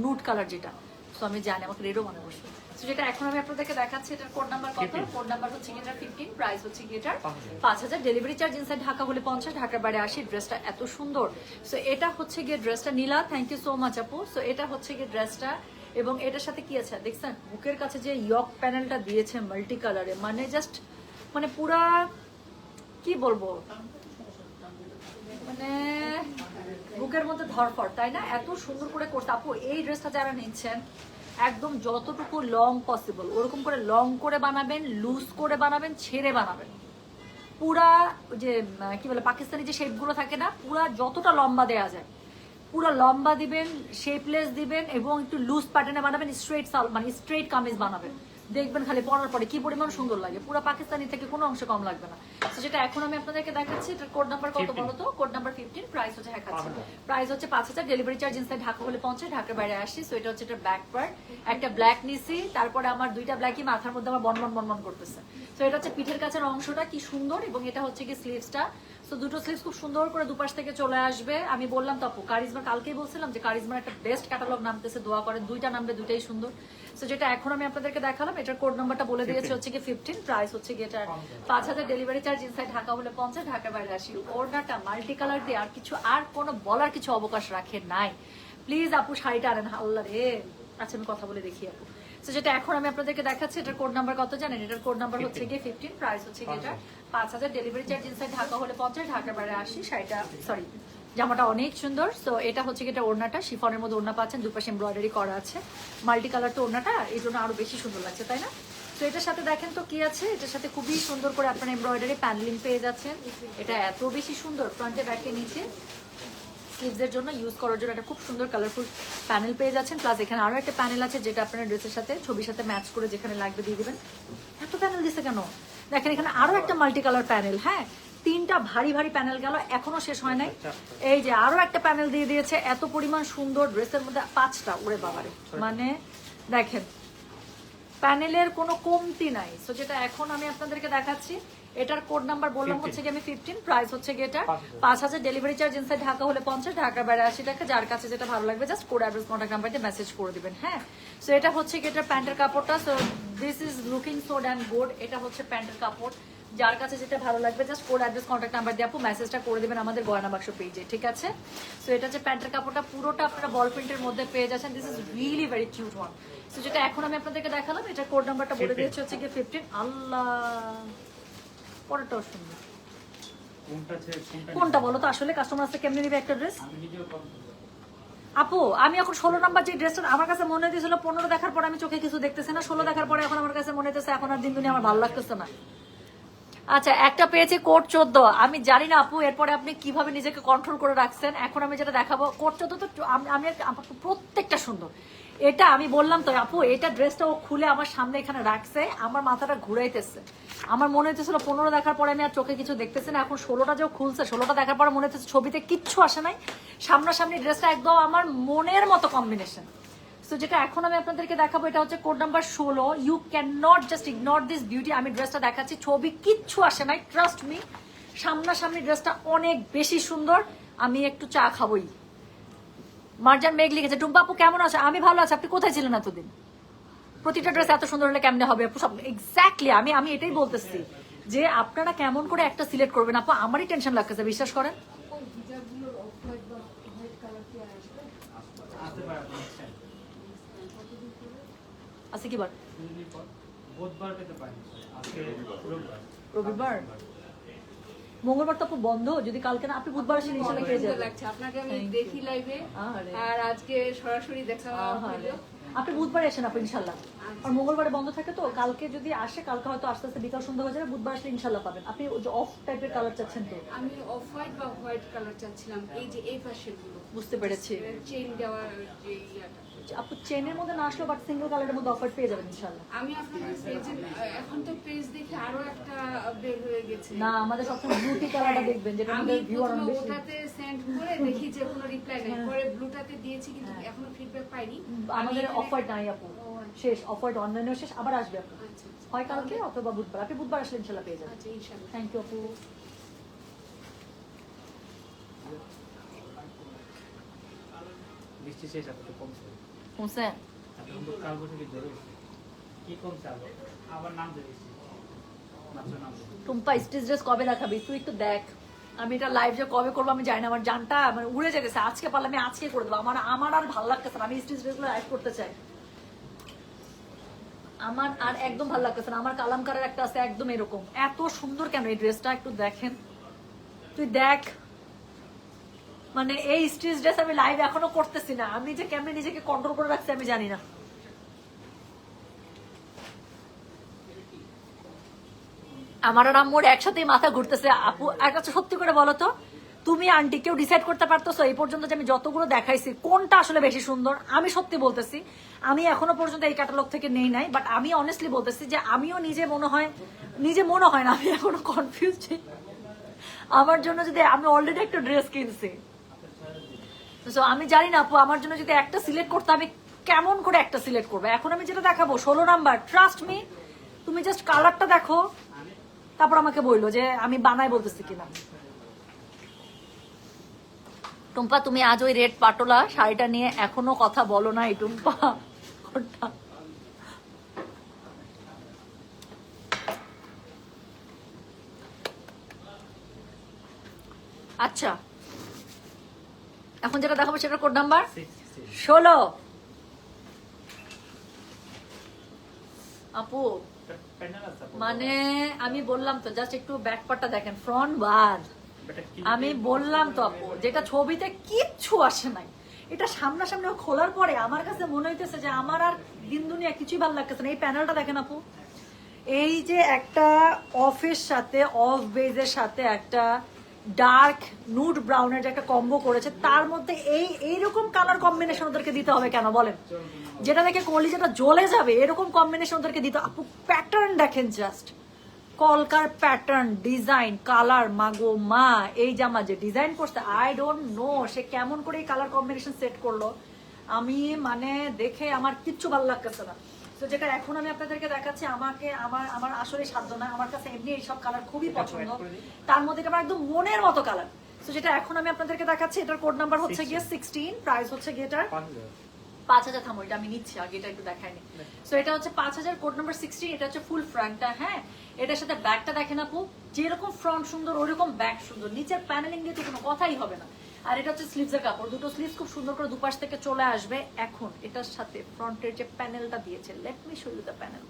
নুড কালার যেটা। সো আমি জানি আমাকে রেডও মনে বসবে। সো যেটা এখন আমি আপনাদেরকে দেখাচ্ছি, এটার কোড নাম্বার কত? কোড নাম্বার হচ্ছে গিয়ে 15, প্রাইস হচ্ছে গিয়ে 5000, ডেলিভারি চার্জ ইনসাইড ঢাকা হলে 50, ঢাকার বাইরে 80। ড্রেসটা এত সুন্দর। সো এটা হচ্ছে গিয়ে ড্রেসটা নীলা, থ্যাংক ইউ সো মাচ আপু। সো এটা হচ্ছে গিয়ে ড্রেসটা, এবং এটার সাথে কি আছে দেখছেন, বুকের কাছে যে ইয়ক প্যানেলটা দিয়েছে মাল্টি কালারে, মানে জাস্ট মানে পুরা কি বলবো, মানে বুকের মধ্যে ধরফর, তাই না? এত সুন্দর করে করতে আপু। এই ড্রেসটা যারা নিচ্ছেন একদম যতটুকু লং পসিবল ওরকম করে লং করে বানাবেন, লুজ করে বানাবেন, ছেড়ে বানাবেন। পুরা যে কি বলে পাকিস্তানি যে শেপগুলো থাকে না, পুরা যতটা লম্বা দেয়া যায় পুরো লম্বা দিবেন, শেপলেস দিবেন, এবং একটু লুজ প্যাটার্নে বানাবেন, স্ট্রেট মানে স্ট্রেট কামিজ বানাবেন। দেখবেন খালি পরার পরে কি পরিমাণ সুন্দর লাগে, পুরো পাকিস্তানি থেকে কোনো অংশ কম লাগবে না। তো যেটা এখন আমি আপনাদেরকে দেখাচ্ছি, এটার কোড নাম্বার কত বলো তো? কোড নাম্বার 15, প্রাইস হচ্ছে প্রাইস হচ্ছে 5000, ডেলিভারি চার্জ ইনসাইড ঢাকা হলে 50, ঢাকার বাইরে 80। সো এটা হচ্ছে এটা ব্যাক পার্ট, একটা ব্ল্যাক নিছি, তারপরে আমার দুইটা ব্ল্যাকই মাথার মধ্যে আমার বনবন করতেছে। তো এটা হচ্ছে পিঠের কাছের অংশটা কি সুন্দর, এবং এটা হচ্ছে কি স্লিভসটা। সো দুটো স্লিভস খুব সুন্দর করে দুপাশ থেকে চলে আসবে। আমি বললাম তো আপু, কারিজমা কালকেই বলছিলাম যে কারিজমার একটা বেস্ট ক্যাটালগ নামতেছে, দোয়া করেন দুইটা নামবে, দুইটাই সুন্দর। সো যেটা এখন আমি আপনাদেরকে দেখালাম, এটার কোড নাম্বারটা বলে দিয়েছে হচ্ছে কি 15, প্রাইস হচ্ছে কি এটা 5000, ডেলিভারি চার্জ ইনসাইড ঢাকা হলে 50, ঢাকার বাইরে 80। ওড়নাটা মাল্টি কালার দিয়ে আর কিছু আর কোনো বলার কিছু অবকাশ রাখে নাই। প্লিজ আপু শাড়িটা আনেন, আল্লাহ রে। আচ্ছা আমি কথা বলে দেখি আপু। তো যেটা এখন আমি আপনাদেরকে দেখাচ্ছি, এটার কোড নাম্বার কত জানেন? এটার কোড নাম্বার হচ্ছে গিয়ে 15, প্রাইস হচ্ছে গিয়ে এটা 5000, ডেলিভারি চার্জ ইনসাইড ঢাকা হলে 50, ঢাকার বাইরে 80। শাড়িটা সরি জামাটা অনেক সুন্দর। সো এটা হচ্ছে গিয়ে এটা ওড়নাটা, শিফনের মধ্যে ওড়না পাচ্ছেন, দুপাশে এমব্রয়ডারি করা আছে, মাল্টি কালার তো ওড়নাটা, এই জন্য আরো বেশি সুন্দর লাগছে, তাই না? তো এটার সাথে দেখেন তো কি আছে, এটার সাথে খুবই সুন্দর করে আপনার এমব্রয়ডারি প্যানেলিং পেয়ে যাচ্ছেন। এটা এত বেশি সুন্দর, ফ্রন্টে ব্যাকে নিচে স্লিভসের জন্য ইউজ করার জন্য একটা খুব সুন্দর কালারফুল প্যানেল পেয়ে যাচ্ছেন। প্লাস এখানে আরো একটা প্যানেল আছে যেটা আপনার ড্রেসের সাথে ছবির সাথে ম্যাচ করে যেখানে লাগবে দিয়ে দিবেন। এত প্যানেল দিছে কেন? দেখেন এখানে আরো একটা মাল্টি কালার প্যানেল, হ্যাঁ, 3টা ভারী ভারী প্যানেল গেল, এখনো শেষ হয় নাই। এই যে আরো একটা প্যানেল দিয়ে দিয়েছে, এত পরিমাণ সুন্দর ড্রেসের মধ্যে 5টা, ওরে বাবারে, মানে দেখেন প্যানেলের কোনো কমতি নাই। সো যেটা এখন আমি আপনাদেরকে দেখাচ্ছি, এটার কোড নাম্বার বললাম হচ্ছে কি আমি 15, প্রাইস হচ্ছে কি এটা 5000, ডেলিভারি চার্জ ইনসাইড ঢাকা হলে 50, ঢাকার বাইরে 80 টাকা। যার কাছে যেটা ভালো লাগবে just code address contact number দিয়ে মেসেজ করে দিবেন। হ্যাঁ, সো এটা হচ্ছে কি এটার প্যান্টের কাপড়টা। So this is looking so dam good. এটা হচ্ছে প্যান্টের কাপড়, যার কাছে যেটা ভালো লাগবে just code address contact number দিয়ে আপু মেসেজটা করে দিবেন আমাদের গয়না বাক্স পেজে, ঠিক আছে? সো এটা হচ্ছে প্যান্টের কাপড়টা, পুরোটা আপনারা বল প্রিন্টের মধ্যে পেয়ে যাচ্ছেন। This is really very cute one. So যেটা এখন আমি আপনাদেরকে দেখালাম, এটা কোড নাম্বারটা বলে দিয়েছে হচ্ছে কি 15। আল্লাহ, পরেরটাও সুন্দর। কোনটা বলো তো আসলে কাস্টমার আছে কেমনে নিবে একটা ড্রেস? আপু আমি এখন 16 নাম্বার যে ড্রেসটা আমার কাছে মনে হয়েছিল 15 দেখার পর আমি চোখে কিছু দেখতেছি না, 16 দেখার পরে এখন আমার কাছে মনে হইতেছে এখন আর দিন দুনিয়া আমার ভালো লাগতেছে না। আচ্ছা, একটা পেয়েছি কোড 14। আমি জানি না আপু এরপরে আপনি কিভাবে নিজেকে কন্ট্রোল করে রাখছেন। এখন আমি যেটা দেখাবো কোড 14, তো আমি প্রত্যেকটা সুন্দর। এটা আমি বললাম তো আপু, এটা ড্রেসটা ও খুলে আমার সামনে এখানে রাখছে, আমার মাথাটা ঘুরাইতেছে। আমার মনে হইতেছিল 15 দেখার পরে আমি আর চোখে কিছু দেখতেছি না, এখন 16টা যে খুলছে, 16টা দেখার পরে মনে হচ্ছে ছবিতে কিচ্ছু আসে নাই, সামনাসামনি ড্রেসটা একদম আমার মনের মতো কম্বিনেশন। সো যেটা এখন আমি আপনাদেরকে দেখাবো এটা হচ্ছে code number 16। You can not just ignore this beauty. আমি ড্রেসটা দেখাচ্ছি, ছবি কিচ্ছু আসে নাই, ট্রাস্ট মি, সামনাসামনি ড্রেসটা অনেক বেশি সুন্দর। আমি একটু চা খাবোই। মার্জান মেঘ লিখেছে, টুম্পা আপু কেমন আছে? আমি ভালো আছি, আপনি কোথায় ছিলেন এতদিন? প্রতিটা ড্রেস এত সুন্দর হলে কেমনে হবে আপু? সব এক্স্যাক্টলি আমি এটাই বলতেছি যে আপনারা কেমন করে একটা সিলেক্ট করবেন আপু, আমারই টেনশন লাগতেছে, বিশ্বাস করেন। আজকে কি বার? রবিবার। মঙ্গলবার তো আপু বন্ধ, যদি কালকে না আপনি বুধবার আসেন ইনশাআল্লাহ পেয়ে যাবেন। আপনাকে আমি দেখি লাইভে, আর আজকে সরাসরি দেখা হলো। আপনি বুধবারে আসেন আপু ইনশাআল্লাহ, আর মঙ্গলবারে বন্ধ থাকে তো। কালকে যদি আসে, কালকে হয়তো আস্তে আস্তে বিকাল সন্ধ্যা হয়ে যাবে, বুধবার আসলে ইনশাআল্লাহ পাবেন। আপনি অফ টাইপের কালার চাচ্ছেন তো? আমি অফ হোয়াইট বা হোয়াইট কালার চাচ্ছিলাম, এই যে এই পাশের গুলো বুঝতে পেরেছি। চেইন দেওয়া যে ইয়াটা। আপু চেনের মধ্যে না আসলেও বাট সিঙ্গেল কালারের মধ্যে অফার পেয়ে যাবেন ইনশাআল্লাহ। আমি আপনাদের পেজে এখন তো পেজ দেখে আরো একটা বের হয়ে গেছে না, আমাদের সবসময় ব্লুটি কালারটা দেখবেন, যেটা আমি আমাদের ভিউয়ার অনেক বেশি। ওটাতে সেন্ড করে দেখি যে কোনো রিপ্লাই নেই, পরে ব্লুটাতে দিয়েছি কিন্তু এখনো ফিডব্যাক পাইনি। আমাদের অফার নাই আপু, শেষ অফার, অনলাইনেও শেষ, আবার আসবে আপু। আচ্ছা হয় কালকে অথবা বুধবার, আপনি বুধবার আসলে ইনশাআল্লাহ পেয়ে যাবেন। আচ্ছা, ইনশাআল্লাহ। থ্যাংক ইউ আপু। বৃষ্টি শেষ আপনি কমছে হোসেন কাল বসে কি কমছে আবার নাম দিয়েছি টুম্পা স্টিচ ড্রেস কবে দেখাবি তুই একটু দেখ। আমি এটা লাইভ যে কবে করবো আমি জানি না, আমার জানটা মানে উড়ে যেতেছে। আজকে পারলে আমি আজকে করে দেবো, আমার আর ভালো লাগতেছে না। আমি স্টিচ ড্রেসগুলো লাইভ করতে চাই, আমার আর একদম ভালো লাগতেছে না। আমার কালামকারের একটা আছে একদম এরকম, এত সুন্দর কেন এই ড্রেসটা, একটু দেখেন, তুই দেখ। মানে এই স্টিচ ড্রেস আমি লাইভ এখনো করতেছি না, আমি যে কেমনে নিজেকে কন্ট্রোল করে রাখছি আমি জানি না। আমার আর আম্মুর একসাথেই মাথা ঘুরতেছে। আপু একটা সত্যি করে বলো তো, তুমি আন্টি কেউ ডিসাইড করতে পারতেছো এই পর্যন্ত যে আমি যতগুলো দেখাইছি কোনটা আসলে বেশি সুন্দর? আমি সত্যি বলতেছি, আমি এখনো পর্যন্ত এই ক্যাটালগ থেকে নেই নাই, বাট আমি অনেস্টলি বলতেছি যে আমিও নিজে মনে হয় না, আমি এখনো কনফিউজ। আমার জন্য যদি আমি অলরেডি একটা ড্রেস কিনছি, তো আমি জানি না আপু আমার জন্য যদি একটা সিলেক্ট করতে আমি কেমন করে একটা সিলেক্ট করবো। এখন আমি যেটা দেখাবো 16 নাম্বার, ট্রাস্ট মি, তুমি জাস্ট কালারটা দেখো, তারপর আমাকে বললো যে আমি বানাই বলতেছি কিনা। টুম্পা তুমি আজ ওই রেড পাটোলা শাড়িটা নিয়ে এখনো কথা বলো না, এই টুম্পা আচ্ছা এখন যেটা দেখাবো সেটা কোড নাম্বার 16। আপু মানে আমি বললাম তো জাস্ট একটু ব্যাক পার্টটা দেখেন, ফ্রন্ট বার। আমি বললাম তো আপু, যেটা ছবিতে কিচ্ছু আসে নাই, এটা সামনাসামনি খোলার পরে আমার কাছে মনে হইতেছে যে আমার আর দিন দুনিয়া কিছুই ভালো লাগতেছে না। এই প্যানেলটা দেখেন আপু, এই যে একটা অফের সাথে অফ বেজের সাথে একটা ডার্ক নুড ব্রাউনের যে একটা কম্বো করেছে, তার মধ্যে এইরকম কালার কম্বিনেশন ওদেরকে দিতে হবে কেন বলেন? যেটা দেখে কলিজাটা জ্বলে যাবে এরকম কম্বিনেশন ওদেরকে দিতে। আপু প্যাটার্ন দেখেন জাস্ট, কলকার প্যাটার্ন ডিজাইন কালার মাগো মা, এই জামা যে ডিজাইন করছে আই ডোন্ট নো সে কেমন করে এই কালার কম্বিনেশন সেট করলো, আমি মানে দেখে আমার কিচ্ছু ভালো লাগতেছে না। তো যেটা এখন আমি আপনাদেরকে দেখাচ্ছি, আমাকে আমার আমার আসলে সাধ্য না, আমার কাছে এমনি এইসব কালার খুবই পছন্দ, তার মধ্যে এটা আমার একদম মনের মতো কালার। তো যেটা এখন আমি আপনাদেরকে দেখাচ্ছি, এটার কোড নাম্বার হচ্ছে গিয়ে 16, প্রাইস হচ্ছে গিয়ে এটার 5000। থামো, এটা আমি নিচ্ছি আগে, এটা একটু দেখাইনি। সো এটা হচ্ছে 5000, কোড নাম্বার 16। এটা হচ্ছে ফুল ফ্রন্টটা, হ্যাঁ এটার সাথে ব্যাকটা দেখেন আপু, যেরকম ফ্রন্ট সুন্দর ওরকম ব্যাক সুন্দর, নিচের প্যানেলিং দিয়ে তো কোনো কথাই হবে না। আর এটা হচ্ছে স্লিভসের কাপড়, দুটো স্লিভস খুব সুন্দর করে দুপাশ থেকে চলে আসবে। এখন এটার সাথে ফ্রন্টের যে প্যানেলটা দিয়েছে, let me show you the panel.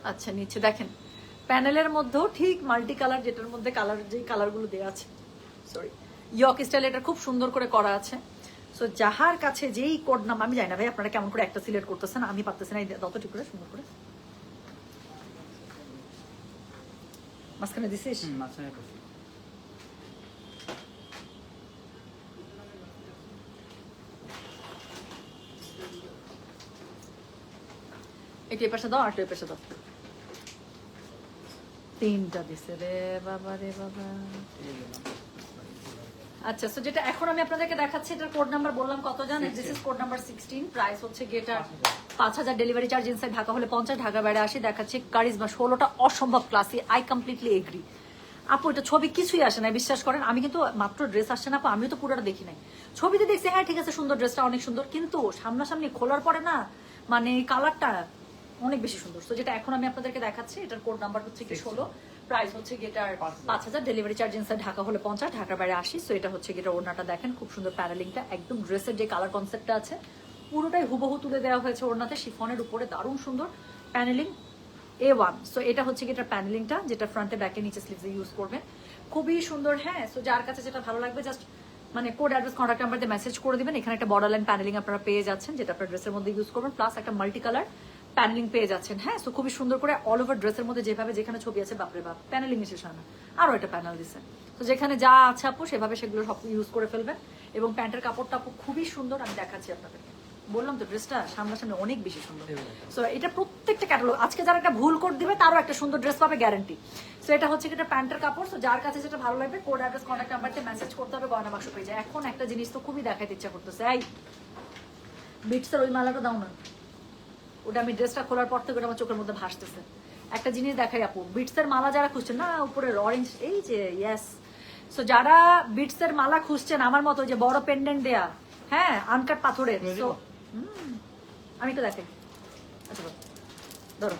আচ্ছা নিচে দেখেন প্যানেলের মধ্যেও ঠিক মাল্টি কালার, যেটার মধ্যে কালার যেই কালারগুলো দেওয়া আছে, সরি ইয়ক স্টাইল, এটা খুব সুন্দর করে করা আছে। সো যাহার কাছে যেই কোড নাম, আমি জানি না ভাই আপনারা কেমন করে একটা সিলেক্ট করতেছেন, আমি পারতেছি না, তত ঠিক করে সুন্দর করে মাঝখানে দিছিস। এটা পাশে দাও, আরেকটা পাশে দাও, তিনটা দিছে রে বাবা রে বাবা। আচ্ছা সো যেটা এখন আমি আপনাদেরকে দেখাচ্ছি, এটার কোড নাম্বার বললাম কত জানেন, this is code number 16, price হচ্ছে গিয়ে এটা 5000, ডেলিভারি চার্জ ইনসাইড ঢাকা হলে 50, ঢাকা বাইরে 80। দেখাচ্ছি কারিজমা 16টা অসম্ভব ক্লাসি, আই কমপ্লিটলি এগ্রি আপু, এটা ছবি কিছুই আসে না বিশ্বাস করেন। আমি কিন্তু মাত্র ড্রেস আসছে না আপু, আমিও তো পুরোটা দেখি নাই, ছবিতে দেখছি হ্যাঁ ঠিক আছে সুন্দর, ড্রেসটা অনেক সুন্দর, কিন্তু সামনাসামনি খোলার পরে না মানে কালারটা অনেক বেশি সুন্দর। তো যেটা এখন আমি আপনাদেরকে দেখাচ্ছি, এটার কোড নাম্বার হচ্ছে কি 16, প্রাইস হচ্ছে guitar 5000, delivery charge inside Dhaka হলে 50, ঢাকার বাইরে 80। সো এটা হচ্ছে গিটার ওড়নাটা দেখেন, খুব সুন্দর প্যানেলিংটা, একদম ড্রেসের যে কালার কনসেপ্টটা আছে পুরোটাই হুবহু তুলে দেওয়া হয়েছে ওড়নাতে, শিফনের উপরে দারুণ সুন্দর প্যানেলিং A1। সো এটা হচ্ছে গিটার প্যানেলিংটা, যেটা ফ্রন্টে ব্যাকে নিচে স্লিভসে ইউজ করবেন, খুবই সুন্দর। হ্যাঁ সো যার কাছে যেটা ভালো লাগবে জাস্ট মানে কোড অ্যাড্রেস কন্ট্যাক্ট নাম্বার দিয়ে মেসেজ করে দিবেন। এখানে একটা বর্ডার লাইন প্যানেলিং আপনারা পেয়ে যাচ্ছেন, যেটা আপনার ড্রেসের মধ্যে ইউজ করবেন, প্লাস একটা মাল্টি কালার প্যানেলিং পেয়ে যাচ্ছেন। হ্যাঁ সো খুবই সুন্দর করে অল ওভার ড্রেসের মধ্যে যেভাবে যেখানে ছবি আছে, বাপরে বাপ প্যানেলিং শেষ হয় না, আরো একটা প্যানেল দিছে। তো যেখানে যা আছে আপু সেভাবে সেগুলো সব ইউজ করে ফেলবেন। এবং প্যান্টের কাপড়টা আপু খুবই সুন্দর, আমি দেখাচ্ছি আপনাদেরকে, বললাম তো ড্রেসটা সামনাসামনি অনেক বেশি সুন্দর। সো এটা প্রত্যেকটা ক্যাটালগ, আজকে যারা একটা ভুল কোড দিবে তারও একটা সুন্দর ড্রেস পাবে গ্যারান্টি। সো এটা হচ্ছে এটা প্যান্টের কাপড়। সো যার কাছে যেটা ভালো লাগবে কোড অ্যাড্রেস কন্ট্যাক্ট নাম্বারতে মেসেজ করতে হবে, গয়না বাক্স পেয়ে যায়। এখন একটা জিনিস তো খুবই দেখাতে ইচ্ছা করতেছে, এই বিটসের ওই মালাটা দাও না, ওটা আমি ড্রেসটা খোলার পর থেকে ওটা আমার চোখের মধ্যে ভাসতেছে। একটা জিনিস দেখাই আপু, বিটসের মালা যারা খুঁজছেন না, উপরে অরেঞ্জ এই যে ইয়েস, সো যারা বিটসের মালা খুঁজছেন আমার মতো, যে বড় পেন্ডেন্ট দেয়া, হ্যাঁ আনকাট পাথরের, সো আমি তো দেখাই, আচ্ছা ধরো।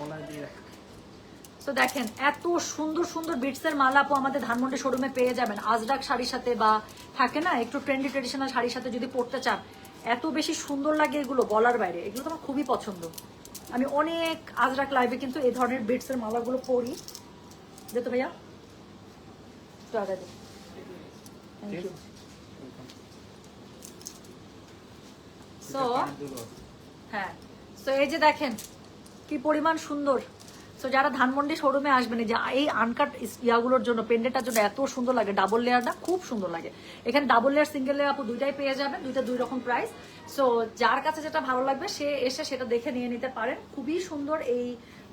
সো দেখেন এত সুন্দর সুন্দর বিটসের মালা আপু আমাদের ধানমন্ডি শোরুমে পেয়ে যাবেন, আজরাক শাড়ির সাথে বা থাকে না একটু ট্রেন্ডি ট্রেডিশনাল শাড়ির সাথে যদি পরতে চান, এত বেশি সুন্দর লাগে এগুলো বলার বাইরে, এগুলো তো আমার খুবই পছন্দ। আমি অনেক আজরাক লাইভে কিন্তু এই ধরনের বিটসের মালাগুলো পরি। যেত ভাইয়া একটু আগে দিন, থ্যাংক ইউ। সো হ্যাঁ সো এই যে দেখেন কি পরিমাণ সুন্দর। সো যারা ধানমন্ডি শোরুমে আসবেন, যে এই আনকাট ইয়াগুলোর জন্য, পেন্ডেন্টটার জন্য এত সুন্দর লাগে, ডাবল লেয়ার না খুব সুন্দর লাগে। এখানে ডাবল লেয়ার সিঙ্গেল লেয়ার আপু দুইটাই পেয়ে যাবেন, দুইটা দুই রকম প্রাইস। সো যার কাছে যেটা ভালো লাগবে সে এসে সেটা দেখে নিয়ে নিতে পারেন। খুবই সুন্দর এই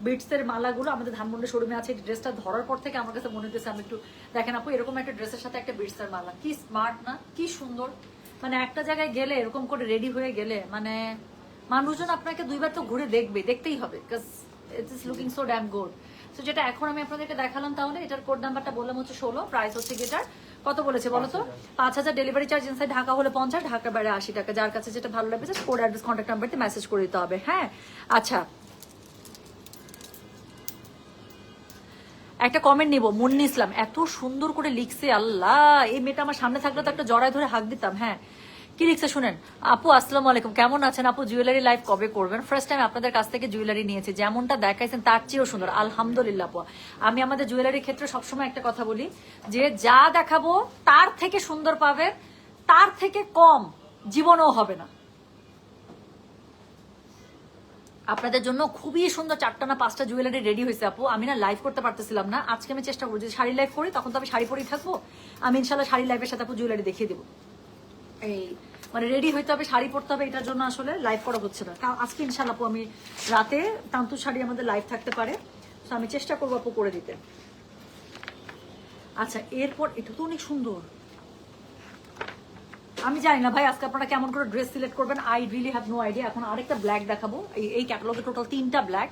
বিটসের মালাগুলো আমাদের ধানমন্ডি শোরুমে আছে। এই ড্রেসটা ধরার পর থেকে আমার কাছে মনে হচ্ছে আমি একটু দেখেন আপু, এরকম একটা ড্রেসের সাথে একটা বিটসের মালা, কি স্মার্ট না, কি সুন্দর। মানে একটা জায়গায় গেলে এরকম করে রেডি হয়ে গেলে মানে মানুষজন আপনাকে দুইবার তো ঘুরে দেখবে, দেখতেই হবে, because it is looking so dam good. So যেটা এখন আমি আপনাদেরকে দেখালাম, তাহলে এটার কোড নাম্বারটা বললাম হচ্ছে 16, প্রাইস হচ্ছে গেটার কত বলেছে বলো তো, 5000, ডেলিভারি চার্জ ইনসাইড ঢাকা হলে 50, ঢাকার বাইরে 80 টাকা। যার কাছে যেটা ভালো লাগবে কোড অ্যাড্রেস কন্ট্যাক্ট নাম্বারতে মেসেজ করে দিতে হবে। হ্যাঁ আচ্ছা একটা কমেন্ট নিব, মুন্নি ইসলাম এত সুন্দর করে লিখছে, আল্লাহ এই মেয়েটা আমার সামনে থাকলে তো একটা জড়ায় ধরে হাঁক দিতাম। হ্যাঁ কি লিখছে শুনেন, আপু আসসালামু আলাইকুম, কেমন আছেন আপু, জুয়েলারি লাইভ কবে করবেন? ফার্স্ট টাইম আপনাদের কাছ থেকে জুয়েলারি নিয়েছি, যেমনটা দেখাইছেন তার চেয়েও সুন্দর, আলহামদুলিল্লাহ আপু। আমি আমাদের জুয়েলারির ক্ষেত্রে সবসময় একটা কথা বলি, যে যা দেখাবো তার থেকে সুন্দর পাবেন, তার থেকে কম জীবনেও হবে না। আপনাদের জন্য খুবই সুন্দর 4টা না 5টা জুয়েলারি রেডি হয়েছে আপু। আমি না লাইভ করতে পারতেছিলাম না, আজকে আমি চেষ্টা করবো, যদি শাড়ি লাইভ করি তখন তো আমি শাড়ি পরেই থাকবো, আমি ইনশাল্লাহ শাড়ি লাইভের সাথে আপু জুয়েলারি দেখিয়ে দেবো। এই মানে রেডি হইতে হবে, শাড়ি পরতে হবে, এটার জন্য আসলে লাইভ করা হচ্ছে না। আজকে ইনশাল্লাহ আপু আমি রাতে তান্তু শাড়ি আমাদের লাইভ থাকতে পারে, তো আমি চেষ্টা করবো আপু করে দিতে। আচ্ছা এরপর এটা তো অনেক সুন্দর, আমি জানি না ভাই আজকে আপনারা কেমন করে ড্রেস সিলেক্ট করবেন, I really have no idea. এখন আরেকটা ব্ল্যাক দেখাবো, এই ক্যাটালগে টোটাল 3টা ব্ল্যাক।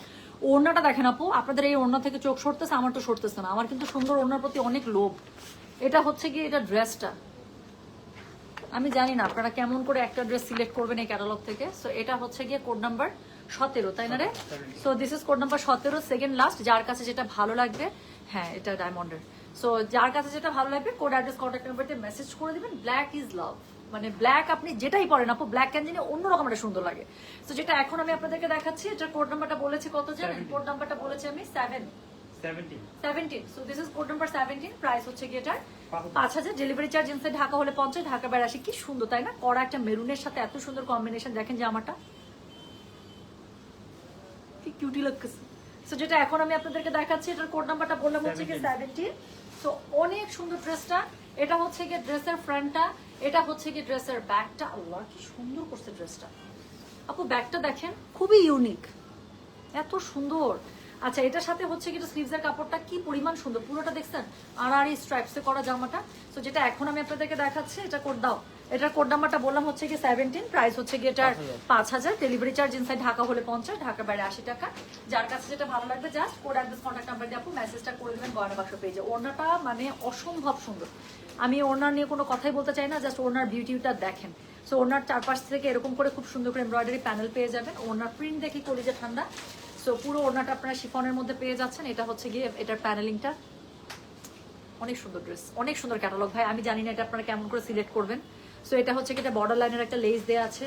ওড়নাটা দেখেন আপু, আপনাদের এই ওড়না থেকে চোখ সরতেছে, আমার তো সরতেছে না, আমার কিন্তু সুন্দর ওড়নার প্রতি অনেক লোভ। এটা হচ্ছে কি, এটা ড্রেসটা আমি জানি না আপনারা কেমন করে একটা ড্রেস সিলেক্ট করবেন এই ক্যাটালগ থেকে। সো এটা হচ্ছে গিয়ে কোড নাম্বার 17, তাই না রে? So this is code number 17, second last. যার কাছে যেটা ভালো লাগবে, হ্যাঁ এটা ডায়মন্ডের। সো যার কাছে যেটা ভালো লাগবে কোড অ্যাড্রেস কন্ট্যাক্ট নাম্বারতে মেসেজ করে দিবেন। ব্ল্যাক ইজ লাভ, মানে ব্ল্যাক আপনি যেটাই পরেন আপু, ব্ল্যাক ক্যান জানি অন্যরকম একটা সুন্দর লাগে। তো যেটা এখন আমি আপনাদেরকে দেখাচ্ছি, এটার কোড নাম্বারটা বলেছি কত জানেন? কোড নাম্বারটা বলেছি আমি 17। So this is code number 17। Price হচ্ছে কি এটার 5000, ডেলিভারি চার্জ ইনসাইড ঢাকা হলে 50, ঢাকা বাইরে আসে। কি সুন্দর তাই না? কড়া একটা মেরুনের সাথে এত সুন্দর কম্বিনেশন, দেখেন জামাটা কি কিউটি লাগতেছে। সো যেটা এখন আমি আপনাদেরকে দেখাচ্ছি, এটার কোড নাম্বারটা বললাম হচ্ছে কি 17। সো অনেক সুন্দর ড্রেসটা। এটা হচ্ছে কি ড্রেসের ফ্রন্টটা, এটা হচ্ছে কি ড্রেসের ব্যাকটা। আল্লাহ কি সুন্দর করছে ড্রেসটা আপু, ব্যাকটা দেখেন খুবই ইউনিক, এত সুন্দর। আচ্ছা এটার সাথে হচ্ছে কি স্লিভসের কাপড়টা কি পরিমাণ সুন্দর, পুরোটা দেখছেন আর এই স্ট্রাইপসে করা জামাটা। তো যেটা এখন আমি আপনাদেরকে দেখাচ্ছি, এটা কোড দাও, এটার কোড নাম্বারটা বললাম হচ্ছে কি 17, প্রাইস হচ্ছে কি এটার 5000, ডেলিভারি চার্জ ইনসাইড ঢাকা হলে 50, ঢাকা বাইরে 80 টাকা। যার কাছে যেটা ভালো লাগবে just code address contact number দিয়ে আপু মেসেজটা করে দেবেন গয়না বাক্স পেজে। ওড়নাটা মানে অসম্ভব সুন্দর, আমি ওড়না নিয়ে কোনো কথাই বলতে চাই না, জাস্ট ওড়নার বিউটিটা দেখেন। সো ওড়নার চারপাশ থেকে এরকম করে খুব সুন্দর করে এমব্রয়ডারি প্যানেল পেয়ে যাবেন। ওড়নার প্রিন্ট দেখি কলিজা ঠান্ডা। সো পুরো ওড়নাটা আপনারা শিফনের মধ্যে পেয়ে যাচ্ছেন। এটা হচ্ছে গিয়ে এটার প্যানেলিংটা অনেক সুন্দর, ড্রেস অনেক সুন্দর ক্যাটালগ ভাই, আমি জানি না এটা আপনারা কেমন করে সিলেক্ট করবেন। সো এটা হচ্ছে কি, এটা বর্ডার লাইনের একটা লেস দেয়া আছে,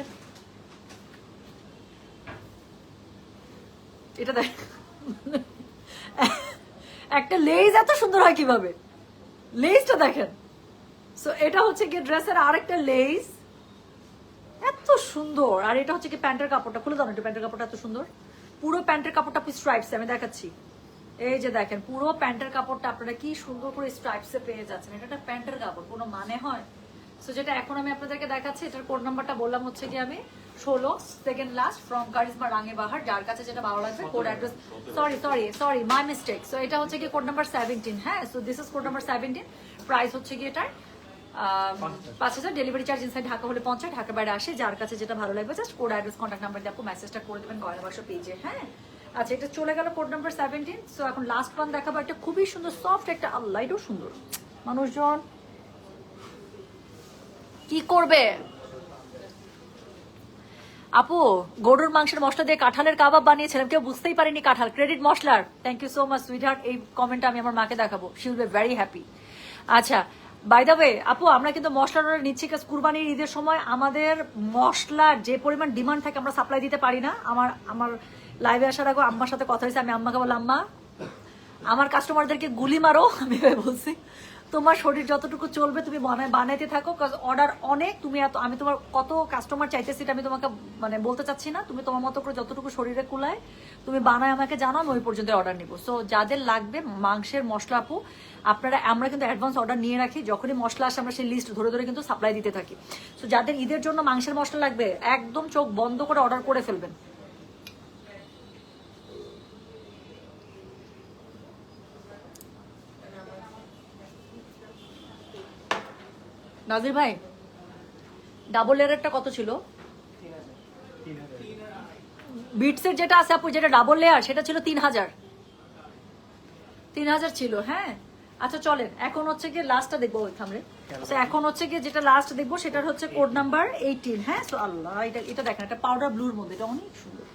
এটা দেখ একটা লেস এত সুন্দর হয় কিভাবে, লেসটা দেখেন। সো এটা হচ্ছে কি ড্রেসের আরেকটা লেস, এত সুন্দর। আর এটা হচ্ছে কি প্যান্টের কাপড়টা, খুলে দাও না একটু, প্যান্টের কাপড়টা এত সুন্দর, পুরো প্যান্টের কাপড়টা স্ট্রাইপস আমি দেখাচ্ছি। এই যে দেখেন পুরো প্যান্টের কাপড়টা আপনারা কি সুন্দর করে স্ট্রাইপসে পেয়ে যাচ্ছেন, এটা একটা প্যান্টের কাপড়, কোনো মানে হয়? সো যেটা এখন আমি আপনাদেরকে দেখাচ্ছি, এটার কোড নাম্বারটা বললাম হচ্ছে কি আমি 16, second last, from Charizma Rang e Bahar. যার কাছে যেটা ভালো লাগবে code address, sorry my mistake. So এটা হচ্ছে কি কোড নাম্বার 17, হ্যাঁ। So this is code number 17, price হচ্ছে কি এটার 5000, ডেলিভারি চার্জ ইনসাইড ঢাকা হলে 50, ঢাকা বাইরে আসে। যার কাছে যেটা ভালো লাগবে just code address contact number দিয়ে আপু মেসেজটা করে দেবেন গয়না বাক্স পেজে, হ্যাঁ। আচ্ছা এটা চলে গেল কোড নাম্বার 17। সো এখন লাস্ট ওয়ান দেখাবো, একটা খুবই সুন্দর সফট একটা, আল্লাহ এটাও সুন্দর। মানুষজন কি করবে আপু, গরুর মাংসের মশলা দিয়ে কাঁঠালের কাবাব বানিয়েছিলাম, কেউ বুঝতেই পারেনি কাঁঠাল, ক্রেডিট মশলার। Thank you so much sweetheart, এই কমেন্টটা আমি আমার মাকে দেখাবো, she will be very happy. আচ্ছা বাই দ্য ওয়ে আপু, আমরা কিন্তু মশলার অর্ডার নিচ্ছি, কাজ কুরবানির ঈদের সময় আমাদের মশলার যে পরিমাণ ডিমান্ড থাকে আমরা সাপ্লাই দিতে পারি না। আমার লাইভে আসার আগে আম্মার সাথে কথা হয়েছে, আমি আম্মাকে বললাম আম্মা আমার কাস্টমারদেরকে গুলি মারো, আমি বলছি তোমার শরীর যতটুকু চলবে তুমি বানাইতে থাকো, অর্ডার অনেক, তুমি এত, আমি তোমার কত কাস্টমার চাইতেছি আমি তোমাকে মানে বলতে চাচ্ছি না, তুমি তোমার মতো করে যতটুকু শরীরে কুলায় তুমি বানায় আমাকে জানো, আমি ওই পর্যন্ত অর্ডার নিবো। সো যাদের লাগবে মাংসের মশলা আপু, আপনারা, আমরা কিন্তু অ্যাডভান্স অর্ডার নিয়ে রাখি, যখনই মশলা আসে আমরা সেই লিস্ট ধরে ধরে কিন্তু সাপ্লাই দিতে থাকি। সো যাদের ঈদের জন্য মাংসের মশলা লাগবে একদম চোখ বন্ধ করে অর্ডার করে ফেলবেন। নাজির ভাই ডাবল লেয়ারটা কত ছিল? বিটসের যেটা আছে আপু, যেটা ডাবল লেয়ার সেটা ছিল 3000 ছিল, হ্যাঁ। আচ্ছা চলেন এখন হচ্ছে গিয়ে লাস্টটা দেখবো, ওই থামরে। তো এখন হচ্ছে গিয়ে যেটা লাস্ট দেখবো সেটার হচ্ছে কোড নাম্বার 18, হ্যাঁ। তো আল্লাহ এটা দেখেন, একটা পাউডার ব্লুর মধ্যে, এটা অনেক সুন্দর।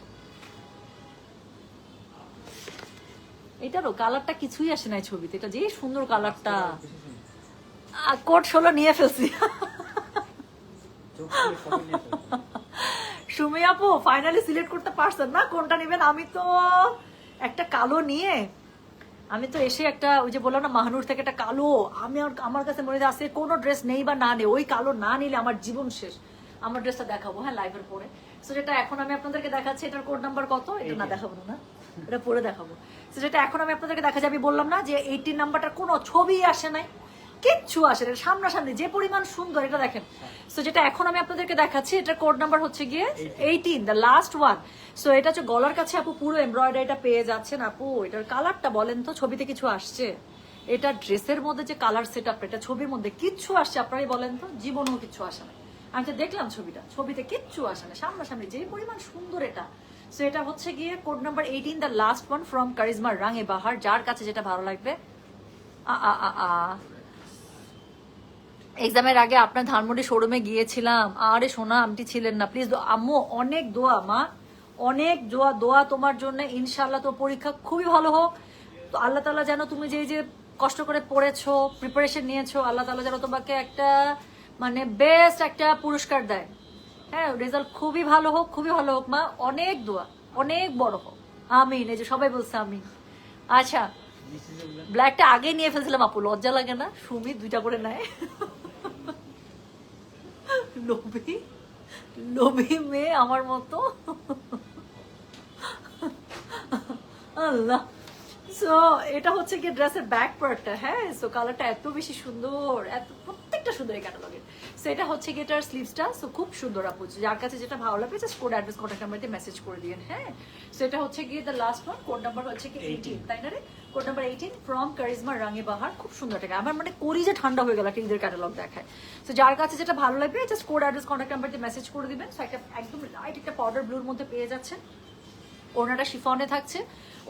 এটারও কালারটা কিছুই আসে নাই ছবিতে, এটা যে সুন্দর কালারটা। কোড 16 নিয়ে ফেলছি। সুমি আপু ফাইনালি সিলেক্ট করতে পারছেন না কোনটা নেবেন? আমি তো একটা কালো নিয়ে, আমি তো এসে একটা ওই যে বললাম না মাহানুর থেকে একটা কালো, আমি আমার কাছে মনে হয় আছে কোনো ড্রেস নেই বা না নেই, ওই কালো না নিলে আমার জীবন শেষ। আমার ড্রেসটা দেখাবো হ্যাঁ লাইভের পরে। সো যেটা এখন আমি আপনাদেরকে দেখাচ্ছি, এটার কোড নাম্বার কত, এটা না দেখাবো না, এটা পরে দেখাবো। সো যেটা এখন আমি আপনাদেরকে দেখাচ্ছি, আমি বললাম না যে 18 নাম্বারটার কোনো ছবি আসে নাই, কিচ্ছু আসে না, সামনাসামনি যে পরিমাণ সুন্দর এটা দেখেন। সো যেটা এখন আমি আপনাদেরকে দেখাচ্ছি, এটার কোড নাম্বার হচ্ছে গিয়ে 18, দ্য লাস্ট ওয়ান। সো এটা হচ্ছে গলার কাছে আপু পুরো এমব্রয়ডারিটা পেয়ে যাচ্ছেন। আপু এটার কালারটা বলেন তো, ছবিতে কিছু আসছে? এটা ড্রেসের মধ্যে যে কালার সেট আপ, এটা ছবির মধ্যে কিচ্ছু আসছে আপনারাই বলেন তো? জীবনেও কিচ্ছু আসে না। আমি তো দেখলাম ছবিটা, ছবিতে কিচ্ছু আসে না, সামনাসামনি যে পরিমাণ সুন্দর এটা। সো এটা হচ্ছে গিয়ে code number 18, the last one from Charizma Rang e Bahar. যার কাছে যেটা ভালো লাগবে। এক্সামের আগে আপনার ধানমন্ডি শোরুমে গিয়েছিলাম। আরে সোনা, আমটি ছিলেন না প্লিজ। আম্মু অনেক দোয়া মা, অনেক দোয়া তোমার জন্য। ইনশাল্লাহ তো পরীক্ষা খুবই ভালো হোক। তো আল্লাহ তাআলা যেন তুমি যে কষ্ট করে পড়েছো, প্রিপারেশন নিয়েছো, আল্লাহ তাআলা যেন তোমাকে একটা মানে বেস্ট একটা পুরস্কার দেয়। হ্যাঁ, রেজাল্ট খুবই ভালো হোক, খুবই ভালো হোক মা। অনেক দোয়া, অনেক বড় হোক। আমিন। এই যে সবাই বলছে আমিন। আচ্ছা, ব্ল্যাকটা আগে নিয়ে ফেলছিলাম আপু, লজ্জা লাগে না? সুমি 2টা করে নেয়। লোভী মেয়ে আমার মতো। আল্লাহ। সো এটা হচ্ছে কি ড্রেসের ব্যাক পার্টটা। হ্যাঁ, সো কালারটা এত বেশি সুন্দর, এত প্রত্যেকটা সুন্দর এই ক্যাটালগের। সো এটা হচ্ছে কি এটার স্লিভসটা। সো খুব সুন্দর আপু, যার কাছে যেটা ভালো লাগবে just code address contact number দিয়ে মেসেজ করে দিয়েন। হ্যাঁ, সো এটা হচ্ছে কি the last one, code number হচ্ছে কি 18, তাই না রে? Code number 18 from Charizma Rang e বাহার। খুব সুন্দর টাকা, আমার মানে করি যে ঠান্ডা হয়ে গেল একটা ঈদের ক্যাটালগ দেখায়। সো যার কাছে যেটা ভালো লাগবে just code address contact number দিয়ে মেসেজ করে দিবেন। সো একটা একদম লাইট একটা পাউডার ব্লুর মধ্যে পেয়ে যাচ্ছেন। ওনাটা শিফনে থাকছে,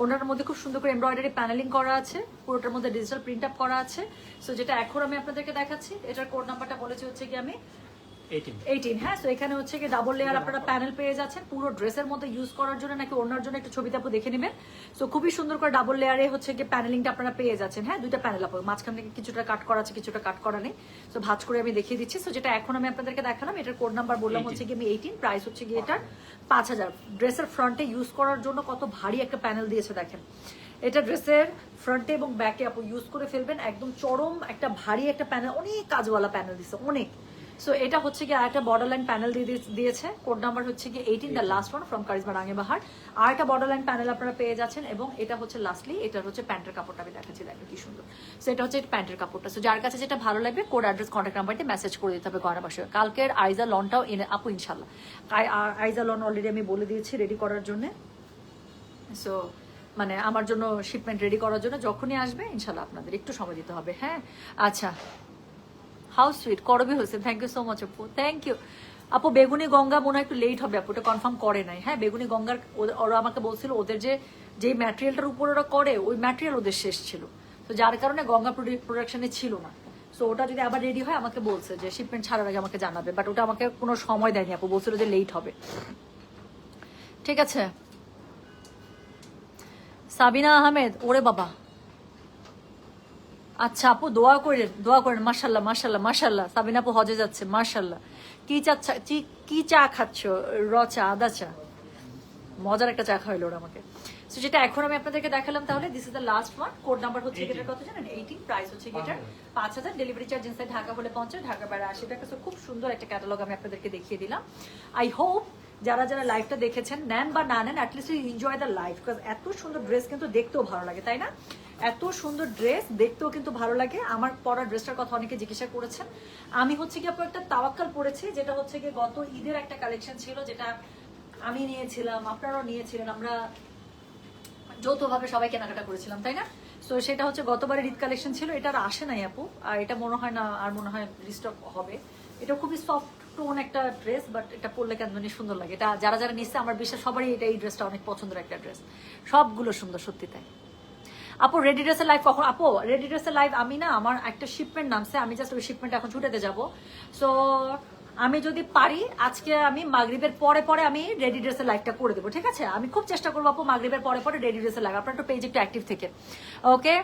ওনার মধ্যে খুব সুন্দর করে এমব্রয়ডারি প্যানেলিং করা আছে, পুরোটার মধ্যে ডিজিটাল প্রিন্ট আপ করা আছে। সো যেটা এখন আমি আপনাদেরকে দেখাচ্ছি, এটার কোড নাম্বারটা বলেছি হচ্ছে কি আমি 18। হ্যাঁ, সো এখানে হচ্ছে কি ডাবল লেয়ার আপনারা প্যানেল পেয়ে যাচ্ছেন পুরো ড্রেসের মধ্যে ইউজ করার জন্য নাকি ওনার জন্য একটু ছবিতে আপু দেখে নেবেন। সো খুবই সুন্দর করে ডাবল লেয়ারে হচ্ছে কি প্যানেলিংটা আপনারা পেয়ে যাচ্ছেন। হ্যাঁ, 2টা প্যানেল আপু, মাঝখান থেকে কিছুটা কাট করা আছে, কিছুটা কাট করা নেই। সো ভাঁজ করে আমি দেখিয়ে দিচ্ছি। সো যেটা এখন আমি আপনাদেরকে দেখালাম, এটার কোড নাম্বার বললাম হচ্ছে কি আমি 18, প্রাইস হচ্ছে কি এটার 5000। ড্রেসের ফ্রন্টে ইউজ করার জন্য কত ভারী একটা প্যানেল দিয়েছে দেখেন। এটা ড্রেসের ফ্রন্টে এবং ব্যাকে আপু ইউজ করে ফেলবেন, একদম চরম একটা ভারী একটা প্যানেল, অনেক কাজওয়ালা প্যানেল দিচ্ছে অনেক। সো এটা হচ্ছে কি আর একটা বর্ডার লাইন প্যানেল দিয়েছে, কোড নাম্বার হচ্ছে কি 18, the last one from Charizma Rang e Bahar. আর একটা বর্ডার লাইন প্যানেল আপনারা পেয়ে যাচ্ছেন। এবং এটা হচ্ছে লাস্টলি, এটা হচ্ছে প্যান্টের কাপড়টা আমি দেখাচ্ছি, দেখেন কি সুন্দর। সো এটা হচ্ছে প্যান্টের কাপড়টা। সো যার কাছে যেটা ভালো লাগবে কোড অ্যাড্রেস কন্ট্যাক্ট নাম্বার দিয়ে মেসেজ করে দিতে হবে গয়না বাসে। কালকের আইজা লনটাও এনে আপু ইনশাল্লাহ। আইজা লন অলরেডি আমি বলে দিয়েছি রেডি করার জন্য। সো মানে আমার জন্য শিপমেন্ট রেডি করার জন্য যখনই আসবে ইনশাল্লাহ আপনাদের একটু সময় দিতে হবে। হ্যাঁ, আচ্ছা, how sweet Karabi Hossain, thank you so much আপু, থ্যাংক ইউ আপু। বেগুনি গঙ্গা মনে হয় একটু লেট হবে আপু, ওটা কনফার্ম করে নাই। হ্যাঁ, বেগুনি গঙ্গার ওরা আমাকে বলছিল ওদের যে ম্যাটেরিয়ালটার উপর ওরা করে ওই ম্যাটেরিয়াল ওদের শেষ ছিল, তো যার কারণে গঙ্গা প্রোডাকশনে ছিল না। সো ওটা যদি আবার রেডি হয় আমাকে বলছে যে শিপমেন্ট ছাড়ার আগে আমাকে জানাবে, বাট ওটা আমাকে কোনো সময় দেয়নি আপু, বলছিল যে লেট হবে। ঠিক আছে, সাবিনা আহমেদ, ওরে বাবা। আচ্ছা আপু, দোয়া করেন। মাশাল্লাহ মাশাল্লাহ মাশাল্লাহ, সাবিনা আপু হজে যাচ্ছে, মাশাল্লাহ। কি চা খাচ্ছ? চা, আদা চা, মজার একটা চা খাওয়াইলো ওরা আমাকে। সো যেটা এখন আমি আপনাদেরকে দেখালাম, তাহলে this is the last one. Code number হচ্ছে এটার কত জানেন? 18, প্রাইস হচ্ছে এটার 5000। ডেলিভারি চার্জ ইনসাইড ঢাকা হলে 50, ঢাকা বাইরে 80 টাকা। সো খুব সুন্দর একটা ক্যাটালগ আমি আপনাদেরকে দেখিয়ে দিলাম। আই হোপ যারা লাইভটা দেখেছেন, নেন বা না নেন, at least enjoy the life, because এত সুন্দর ড্রেস কিন্তু দেখতেও ভালো লাগে, তাই না? এত সুন্দর ড্রেস দেখতেও কিন্তু ভালো লাগে। আমার পরা ড্রেসটার কথা অনেকে জিজ্ঞাসা করেছেন। আমি হচ্ছে কি আপু একটা তাওয়াক্কাল পরেছি, যেটা হচ্ছে কি গত ঈদের একটা কালেকশন ছিল, যেটা আমি নিয়েছিলাম, আপনারাও নিয়েছিলেন, আমরা যৌথভাবে সবাই কেনাকাটা করেছিলাম, তাই না? সো সেটা হচ্ছে গতবারের ঈদ কালেকশন ছিল, এটা আর আসে নাই আপু, আর এটা মনে হয় না আর মনে হয় রিস্টক হবে। এটা খুবই সফট টোন একটা ড্রেস, বাট এটা পরলে কেন জানি সুন্দর লাগে। এটা যারা নিচ্ছে আমার বিশ্বাস সবারই এই ড্রেসটা অনেক পছন্দের একটা ড্রেস, সবগুলো সুন্দর, সত্যি তাই। আপু রেডি ড্রেসের লাইভ কখন? আপু রেডি ড্রেসের লাইভ আমি না, আমার একটা শিপমেন্ট নামছে, আমি জাস্ট ওই শিপমেন্ট এখন ছুটেতে যাব। সো আমি যদি পারি আজকে আমি মাগরিবের পরে আমি রেডি ড্রেসের লাইভটা করে দেবো, ঠিক আছে? আমি খুব চেষ্টা করবো আপু মাগরিবের পরে রেডি ড্রেসের লাইভ, আপনার একটু পেজ একটু অ্যাক্টিভ থেকে, ওকে?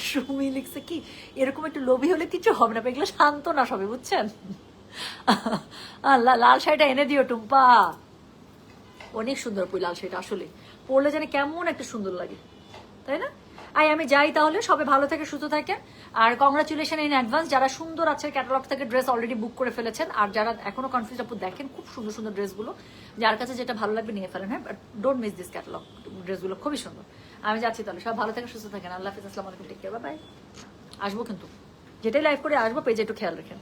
সুমি লিখছে কি এরকম একটু লোভী হলে কিছু হবে না, এগুলো শান্ত না সবে, বুঝছেন? লাল শাড়িটা এনে দিও টুম্পা, অনেক সুন্দর পুই লাল শাড়িটা, আসলে পরলে জানি কেমন একটা সুন্দর লাগে, তাই না? আমি যাই তাহলে, সবাই ভালো থেকে সুস্থ থাকেন। আর কংগ্রাচুলেশন ইন অ্যাডভান্স যারা সুন্দর আছে ক্যাটালগ থেকে ড্রেস অলরেডি বুক করে ফেলেছেন, আর যারা এখনো কনফিউজ আপু দেখেন খুব সুন্দর সুন্দর ড্রেসগুলো, যার কাছে যেটা ভালো লাগবে নিয়ে ফেলেন। হ্যাঁ, ডোন্ট মিস দিস ক্যাটালগ, ড্রেসগুলো খুবই সুন্দর। আমি যাচ্ছি তাহলে, সব ভালো থাকেন, সুস্থ থাকেন। আল্লাহ হাফিজ, আসসালামু আলাইকুম, টেক কেয়ার, বাই বাই। আসবো কিন্তু, যেটাই লাইভ করে আসবো, পেজে একটু খেয়াল রাখেন।